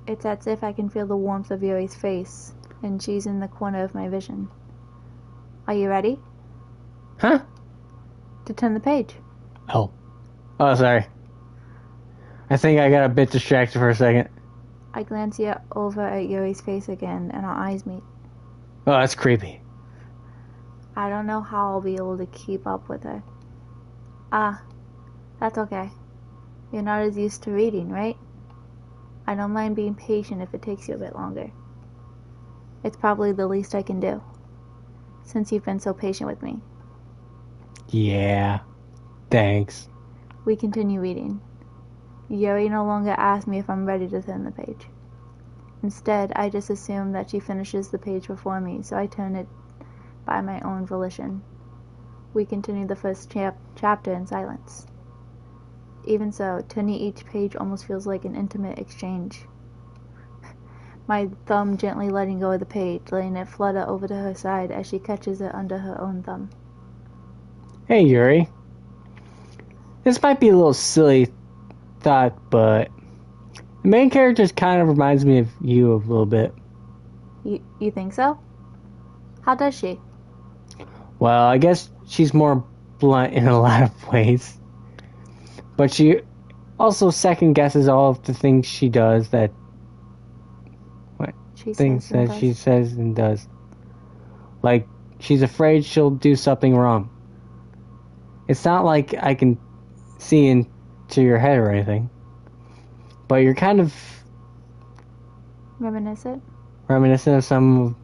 It's as if I can feel the warmth of Yuri's face, and she's in the corner of my vision. Are you ready? Huh? To turn the page. Oh, sorry. I think I got a bit distracted for a second. I glance over at Yuri's face again, and our eyes meet. Oh, that's creepy. I don't know how I'll be able to keep up with her. That's okay. You're not as used to reading, right? I don't mind being patient if it takes you a bit longer. It's probably the least I can do, since you've been so patient with me. Yeah, thanks. We continue reading. Yuri no longer asks me if I'm ready to turn the page. Instead, I just assume that she finishes the page before me, so I turn it by my own volition. We continue the first chapter in silence. Even so, turning each page almost feels like an intimate exchange. My thumb gently letting go of the page, letting it flutter over to her side as she catches it under her own thumb. Hey, Yuri. This might be a little silly thought, but the main character kind of reminds me of you a little bit. You think so? How does she? Well, I guess she's more blunt in a lot of ways. But she also second guesses all of the things she does that... What? Things that she says and does. Like, she's afraid she'll do something wrong. It's not like I can see into your head or anything. But you're kind of... Reminiscent of some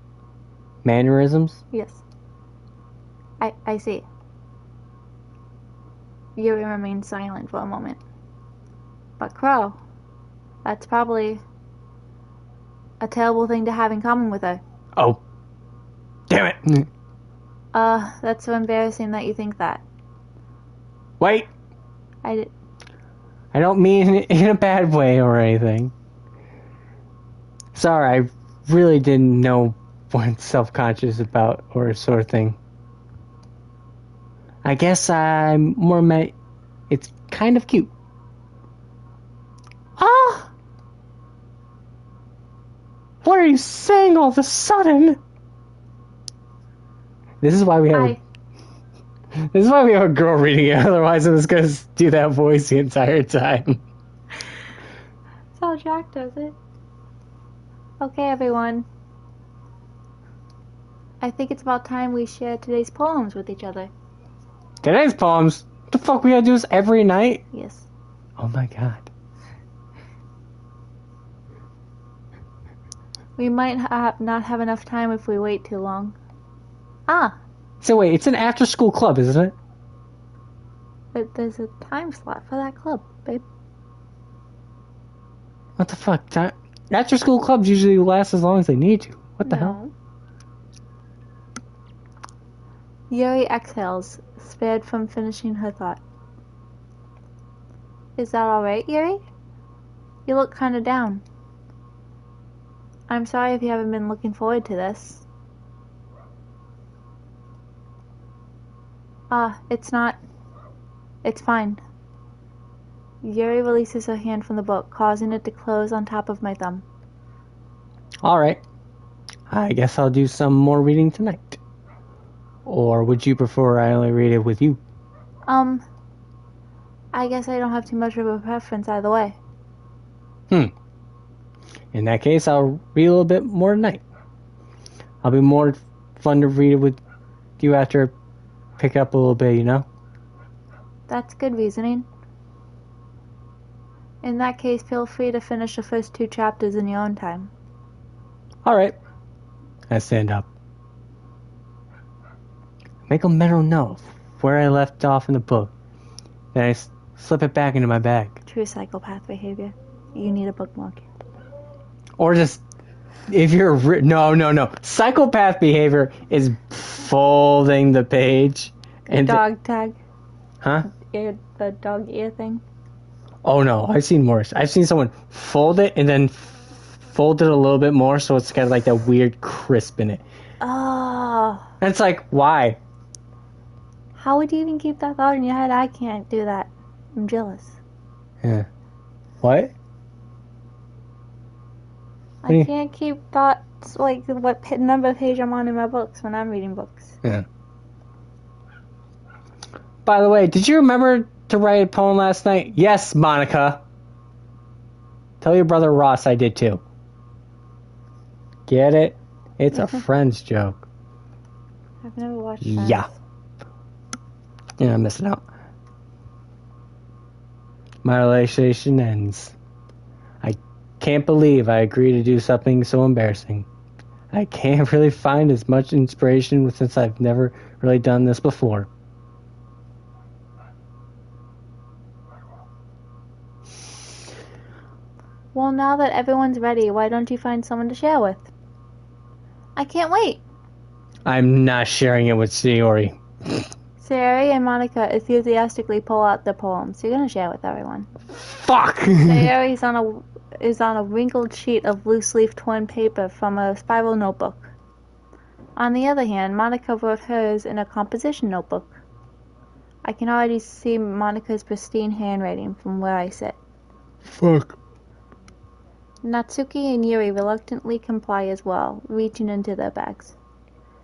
mannerisms? Yes. I see. Yuri remains silent for a moment. But Crow, that's probably a terrible thing to have in common with her. Oh. Damn it. That's so embarrassing that you think that. Wait. I don't mean it in a bad way or anything. Sorry, I really didn't know what self-conscious about or sort of thing. I guess I'm more meant it's kind of cute. What are you saying all of a sudden? This is why we have a girl reading it, otherwise I was going to do that voice the entire time. That's how Jack does it. Okay, everyone. I think it's about time we share today's poems with each other. Today's poems? What the fuck, we gotta do this every night? Yes. Oh my god. We might not have enough time if we wait too long. So wait, it's an after-school club, isn't it? But there's a time slot for that club, babe. What the fuck? After-school clubs usually last as long as they need to. What the hell? Yuri exhales, spared from finishing her thought. Is that alright, Yuri? You look kinda down. I'm sorry if you haven't been looking forward to this. It's not. It's fine. Yuri releases her hand from the book, causing it to close on top of my thumb. Alright. I guess I'll do some more reading tonight. Or would you prefer I only read it with you? I guess I don't have too much of a preference either way. In that case, I'll read a little bit more tonight. I'll be more fun to read it with you after I pick up a little bit, you know? That's good reasoning. In that case, feel free to finish the first 2 chapters in your own time. Alright. I stand up. Make a mental note of where I left off in the book. Then I slip it back into my bag. True psychopath behavior. You need a bookmark. Or just, if you're... No. Psychopath behavior is folding the page. And dog tag. Huh? the dog ear thing? Oh no, I've seen worse. I've seen someone fold it and then fold it a little bit more so it's got like that weird crisp in it. Oh. And it's like, why? How would you even keep that thought in your head? I can't do that. I'm jealous. Yeah. What? I can't keep thoughts like what number page I'm on in my books when I'm reading books. Yeah. By the way, did you remember to write a poem last night? Yes, Monica. Tell your brother Ross I did too. Get it? It's a Friends joke. I've never watched Friends. Yeah. Yeah, I'm missing out. My relaxation ends. I can't believe I agreed to do something so embarrassing. I can't really find as much inspiration since I've never really done this before. Well, now that everyone's ready, why don't you find someone to share with? I can't wait. I'm not sharing it with Sayori. Sayori and Monica enthusiastically pull out the poems. You're gonna share with everyone. Fuck! Sayori is on a wrinkled sheet of loose-leaf torn paper from a spiral notebook. On the other hand, Monica wrote hers in a composition notebook. I can already see Monica's pristine handwriting from where I sit. Fuck. Natsuki and Yuri reluctantly comply as well, reaching into their bags.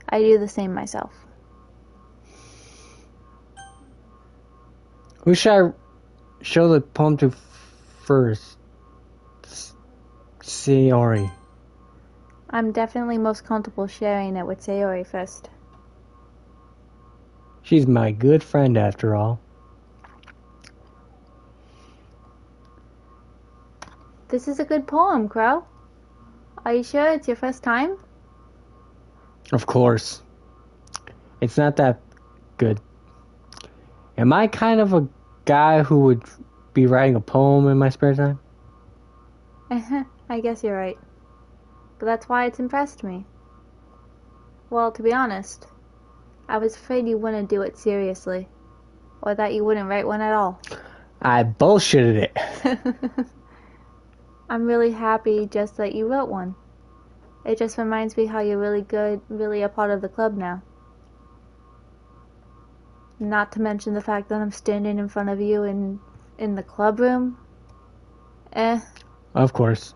I do the same myself. Who should I show the poem to first? Sayori. I'm definitely most comfortable sharing it with Sayori first. She's my good friend after all. This is a good poem, Crow. Are you sure it's your first time? Of course. It's not that good. Am I kind of a guy who would be writing a poem in my spare time? I guess you're right. But that's why it's impressed me. Well, to be honest, I was afraid you wouldn't do it seriously. Or that you wouldn't write one at all. I bullshitted it. I'm really happy just that you wrote one. It just reminds me how you're really good, really a part of the club now. Not to mention the fact that I'm standing in front of you in the club room. Of course.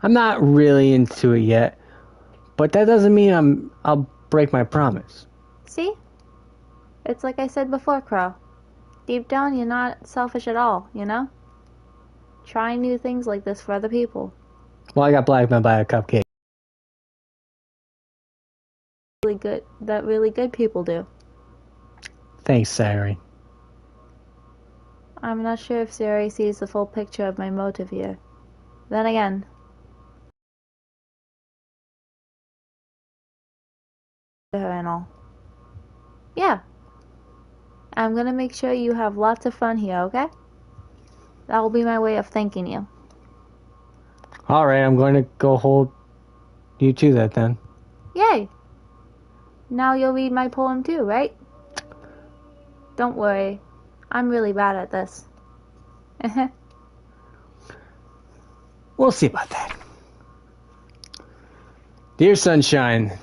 I'm not really into it yet, but that doesn't mean I'll break my promise. See? It's like I said before, Crow. Deep down, you're not selfish at all, you know? Trying new things like this for other people. Well, I got blackmailed by a cupcake. Really good people do. Thanks, Sayori. I'm not sure if Sayori sees the full picture of my motive here. Then again, her and all. Yeah. I'm gonna make sure you have lots of fun here, okay? That will be my way of thanking you. Alright, I'm going to go hold you to that then. Yay! Now you'll read my poem too, right? Don't worry. I'm really bad at this. We'll see about that. Dear sunshine,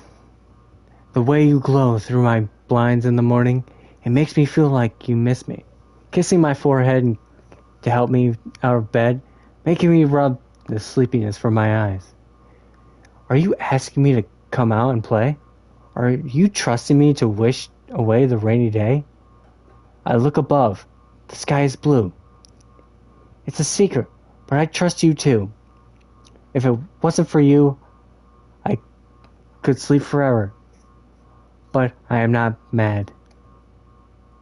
the way you glow through my blinds in the morning, it makes me feel like you miss me. Kissing my forehead to help me out of bed, making me rub the sleepiness from my eyes. Are you asking me to come out and play? Are you trusting me to wish away the rainy day? I look above. The sky is blue. It's a secret, but I trust you too. If it wasn't for you, I could sleep forever. But I am not mad.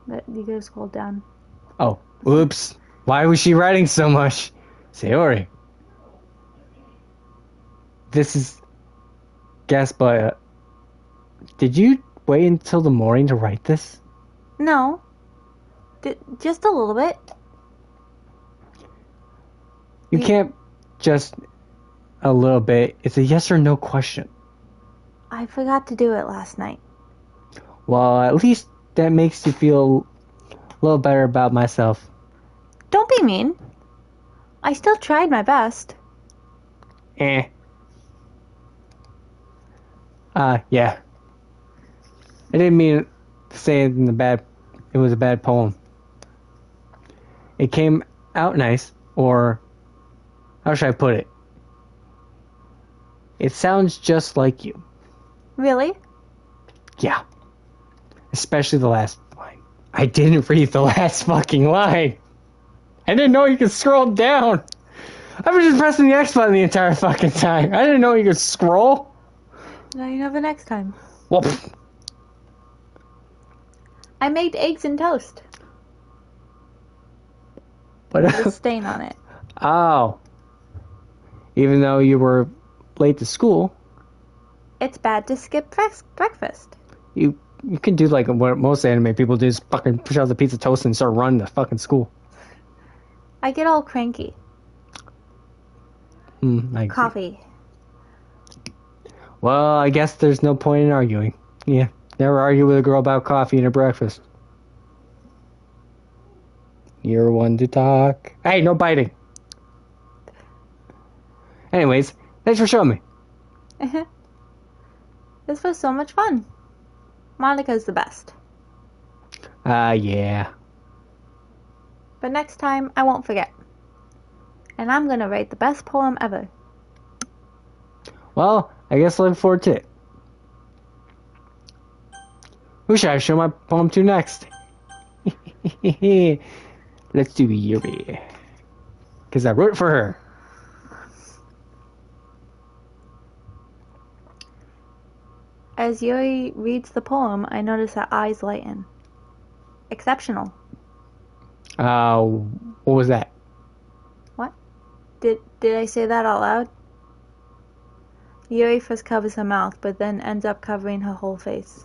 You gotta scroll down. Oh, oops. Why was she writing so much? Sayori. This is... Guess, but... did you wait until the morning to write this? No. Just a little bit. You can't just... a little bit. It's a yes or no question. I forgot to do it last night. Well, at least that makes you feel little better about myself. Don't be mean. I still tried my best. Yeah. I didn't mean to say it it was a bad poem. It came out nice, or how should I put it? It sounds just like you. Really? Yeah. Especially the last line. I didn't read the last fucking line. I didn't know you could scroll down. I've been just pressing the X button the entire fucking time. I didn't know you could scroll. Now you know the next time. Well, I made eggs and toast. but With a stain on it. oh. Even though you were late to school, It's bad to skip breakfast. you can do like what most anime people do, is fucking push out the pizza toast and start running to fucking school. I get all cranky. Coffee. Well, I guess there's no point in arguing. Yeah, never argue with a girl about coffee and her breakfast. You're one to talk. Hey, no biting. Anyways, thanks for showing me. This was so much fun. Monica's the best. Yeah. But next time, I won't forget. And I'm gonna write the best poem ever. Well, I guess I look forward to it. Who should I show my poem to next? Let's do Yuri. Because I wrote it for her. As Yuri reads the poem, I notice her eyes lighten. Exceptional. What was that? What? Did I say that out loud? Yuri first covers her mouth, but then ends up covering her whole face.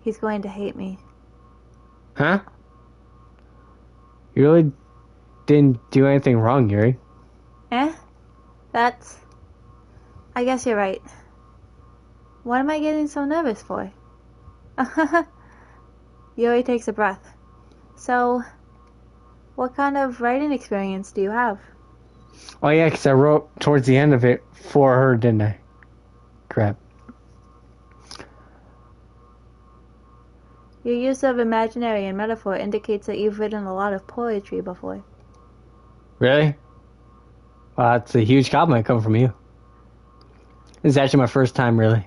He's going to hate me. Huh? You really didn't do anything wrong, Yuri. I guess you're right. What am I getting so nervous for? Yuri takes a breath. So, what kind of writing experience do you have? Oh yeah, because I wrote towards the end of it for her, didn't I? Crap. Your use of imaginary and metaphor indicates that you've written a lot of poetry before. Really? Well, that's a huge compliment coming from you. This is actually my first time, really.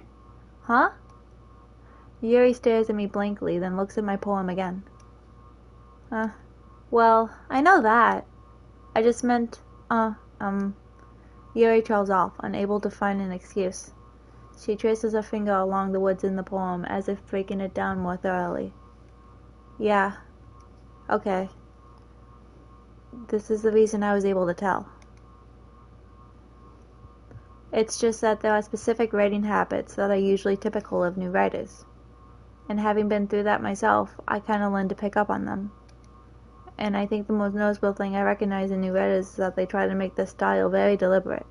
Huh? Yuri stares at me blankly, then looks at my poem again. Well, I know that. I just meant, Yuri trails off, unable to find an excuse. She traces her finger along the words in the poem, as if breaking it down more thoroughly. Yeah. Okay. This is the reason I was able to tell. It's just that there are specific writing habits that are usually typical of new writers. And having been through that myself, I kind of learned to pick up on them. And I think the most noticeable thing I recognize in new writers is that they try to make their style very deliberate.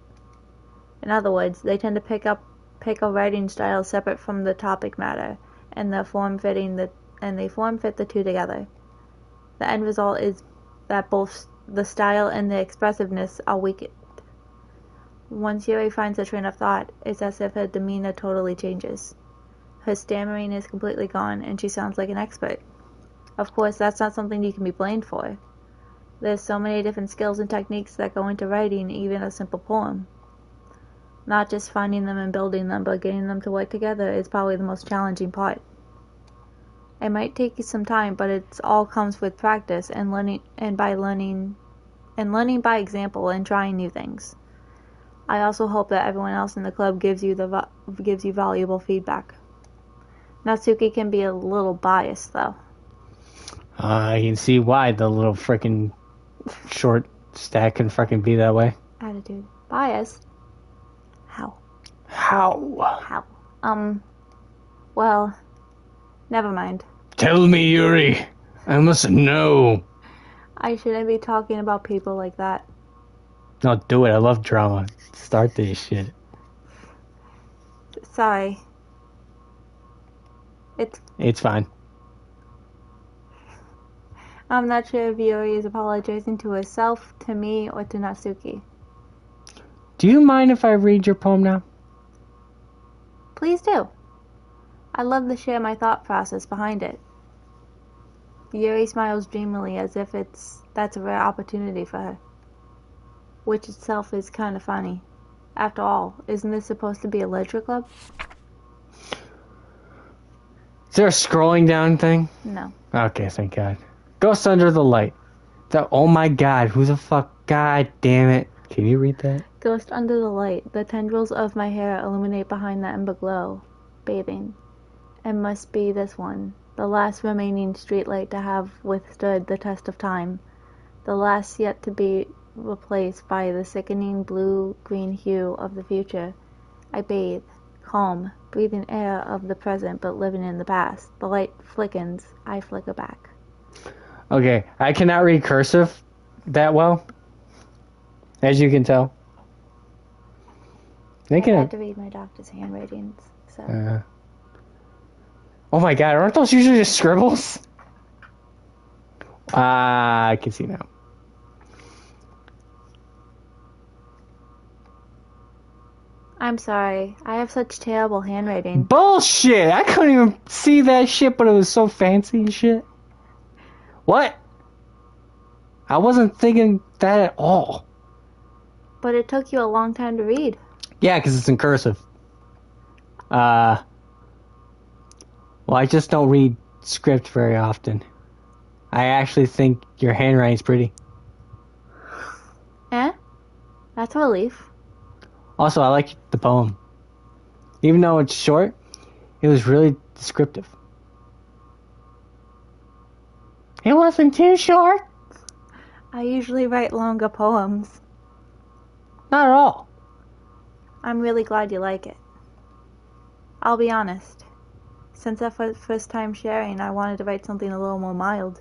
In other words, they tend to pick a writing style separate from the topic matter, and they form fit the two together. The end result is that both the style and the expressiveness are weakened. Once Yuri finds a train of thought, it's as if her demeanor totally changes. Her stammering is completely gone, and she sounds like an expert. Of course, that's not something you can be blamed for. There's so many different skills and techniques that go into writing even a simple poem. Not just finding them and building them, but getting them to work together is probably the most challenging part. It might take you some time, but it all comes with practice and learning by example and trying new things. I also hope that everyone else in the club gives you valuable feedback. Natsuki can be a little biased, though. I can see why the little frickin' short stack can frickin' be that way. Attitude. Biased? How? How? Well, never mind. Tell me, Yuri. I must know. I shouldn't be talking about people like that. No, do it. I love drama. Start this shit. Sorry. It's fine. I'm not sure if Yuri is apologizing to herself, to me, or to Natsuki. Do you mind if I read your poem now? Please do. I'd love to share my thought process behind it. Yuri smiles dreamily as if that's a rare opportunity for her. Which itself is kind of funny. After all, isn't this supposed to be a literature club? Is there a scrolling down thing? No. Okay, thank God. Ghost Under the Light. Oh my God, who the fuck? God damn it. Can you read that? Ghost under the light. The tendrils of my hair illuminate behind the ember glow. Bathing. It must be this one. The last remaining streetlight to have withstood the test of time. The last yet to be replaced by the sickening blue-green hue of the future. I bathe. Calm. Breathing air of the present but living in the past. The light flickens. I flicker back. Okay, I cannot read cursive that well, as you can tell. I had to read my doctor's handwritings, so... Oh my God, aren't those usually just scribbles? I can see now. I'm sorry. I have such terrible handwriting. Bullshit! I couldn't even see that shit, but it was so fancy and shit. What? I wasn't thinking that at all. But it took you a long time to read. Yeah, because it's in cursive. Well, I just don't read script very often. I actually think your handwriting's pretty. Eh? That's a relief. Also, I like the poem. Even though it's short, it was really descriptive. It wasn't too short. I usually write longer poems. Not at all. I'm really glad you like it. I'll be honest. Since our first time sharing, I wanted to write something a little more mild.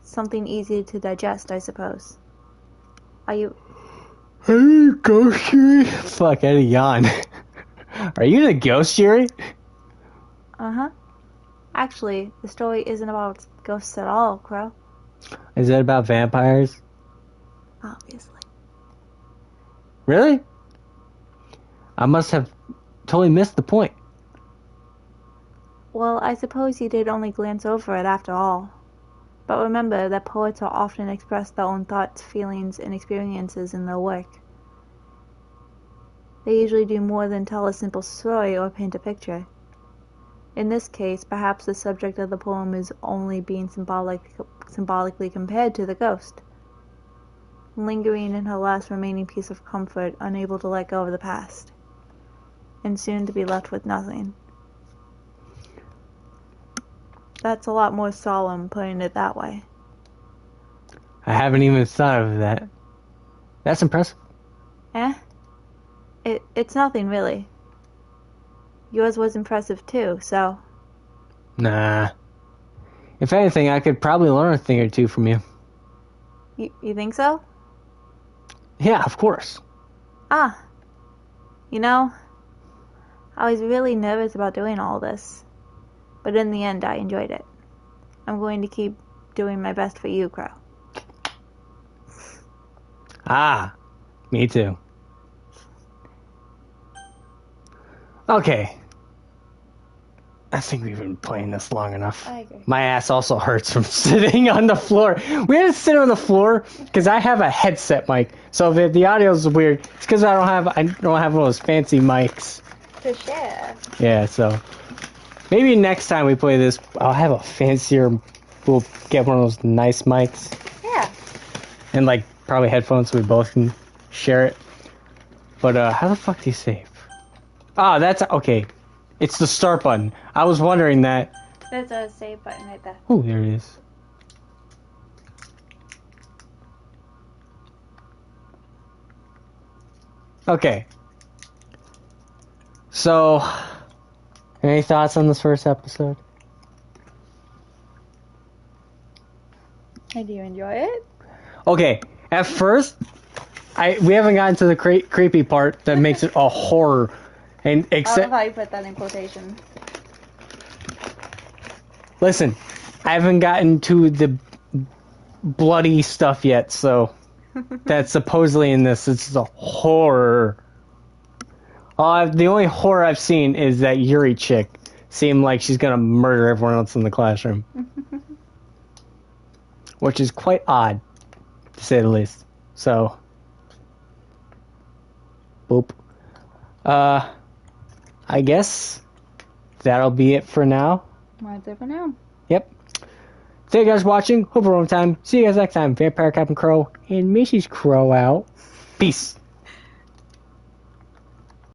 Something easy to digest, I suppose. Are you... Hey, Ghost Yuri? Fuck, I had a yawn. Are you the Ghost Yuri? Uh-huh. Actually, the story isn't about ghosts at all, Crow. Is it about vampires? Obviously. Really? I must have totally missed the point. Well, I suppose you did only glance over it after all. But remember that poets will often express their own thoughts, feelings, and experiences in their work. They usually do more than tell a simple story or paint a picture. In this case, perhaps the subject of the poem is only being symbolically compared to the ghost, lingering in her last remaining piece of comfort, unable to let go of the past, and soon to be left with nothing. That's a lot more solemn, putting it that way. I haven't even thought of that. That's impressive. Eh? It's nothing, really. Yours was impressive, too, so... Nah. If anything, I could probably learn a thing or two from you. You think so? Yeah, of course. Ah. You know, I was really nervous about doing all this. But in the end, I enjoyed it. I'm going to keep doing my best for you, Crow. Ah, me too. Okay. I think we've been playing this long enough. I agree. My ass also hurts from sitting on the floor. We had to sit on the floor because I have a headset mic. So if the audio is weird, it's because I don't have one of those fancy mics. To share. Yeah, so maybe next time we play this, I'll have a fancier. We'll get one of those nice mics. Yeah. And like probably headphones so we both can share it. But how the fuck do you save? Ah, that's okay. It's the start button. I was wondering that. There's a save button right there. Oh, there it is. Okay. So, any thoughts on this first episode? Do you enjoy it? Okay, at first, we haven't gotten to the creepy part that makes it a horror. And I love how you put that in quotation. Listen, I haven't gotten to the bloody stuff yet, so that's supposedly in this. It's a horror. The only horror I've seen is that Yuri chick seemed like she's gonna murder everyone else in the classroom. Which is quite odd, to say the least. So, boop. I guess that'll be it for now. That's it for now. Yep. Thank you guys for watching. Hope you're on time. See you guys next time. Vampire Captain Crow and Mrs. Crow out. Peace.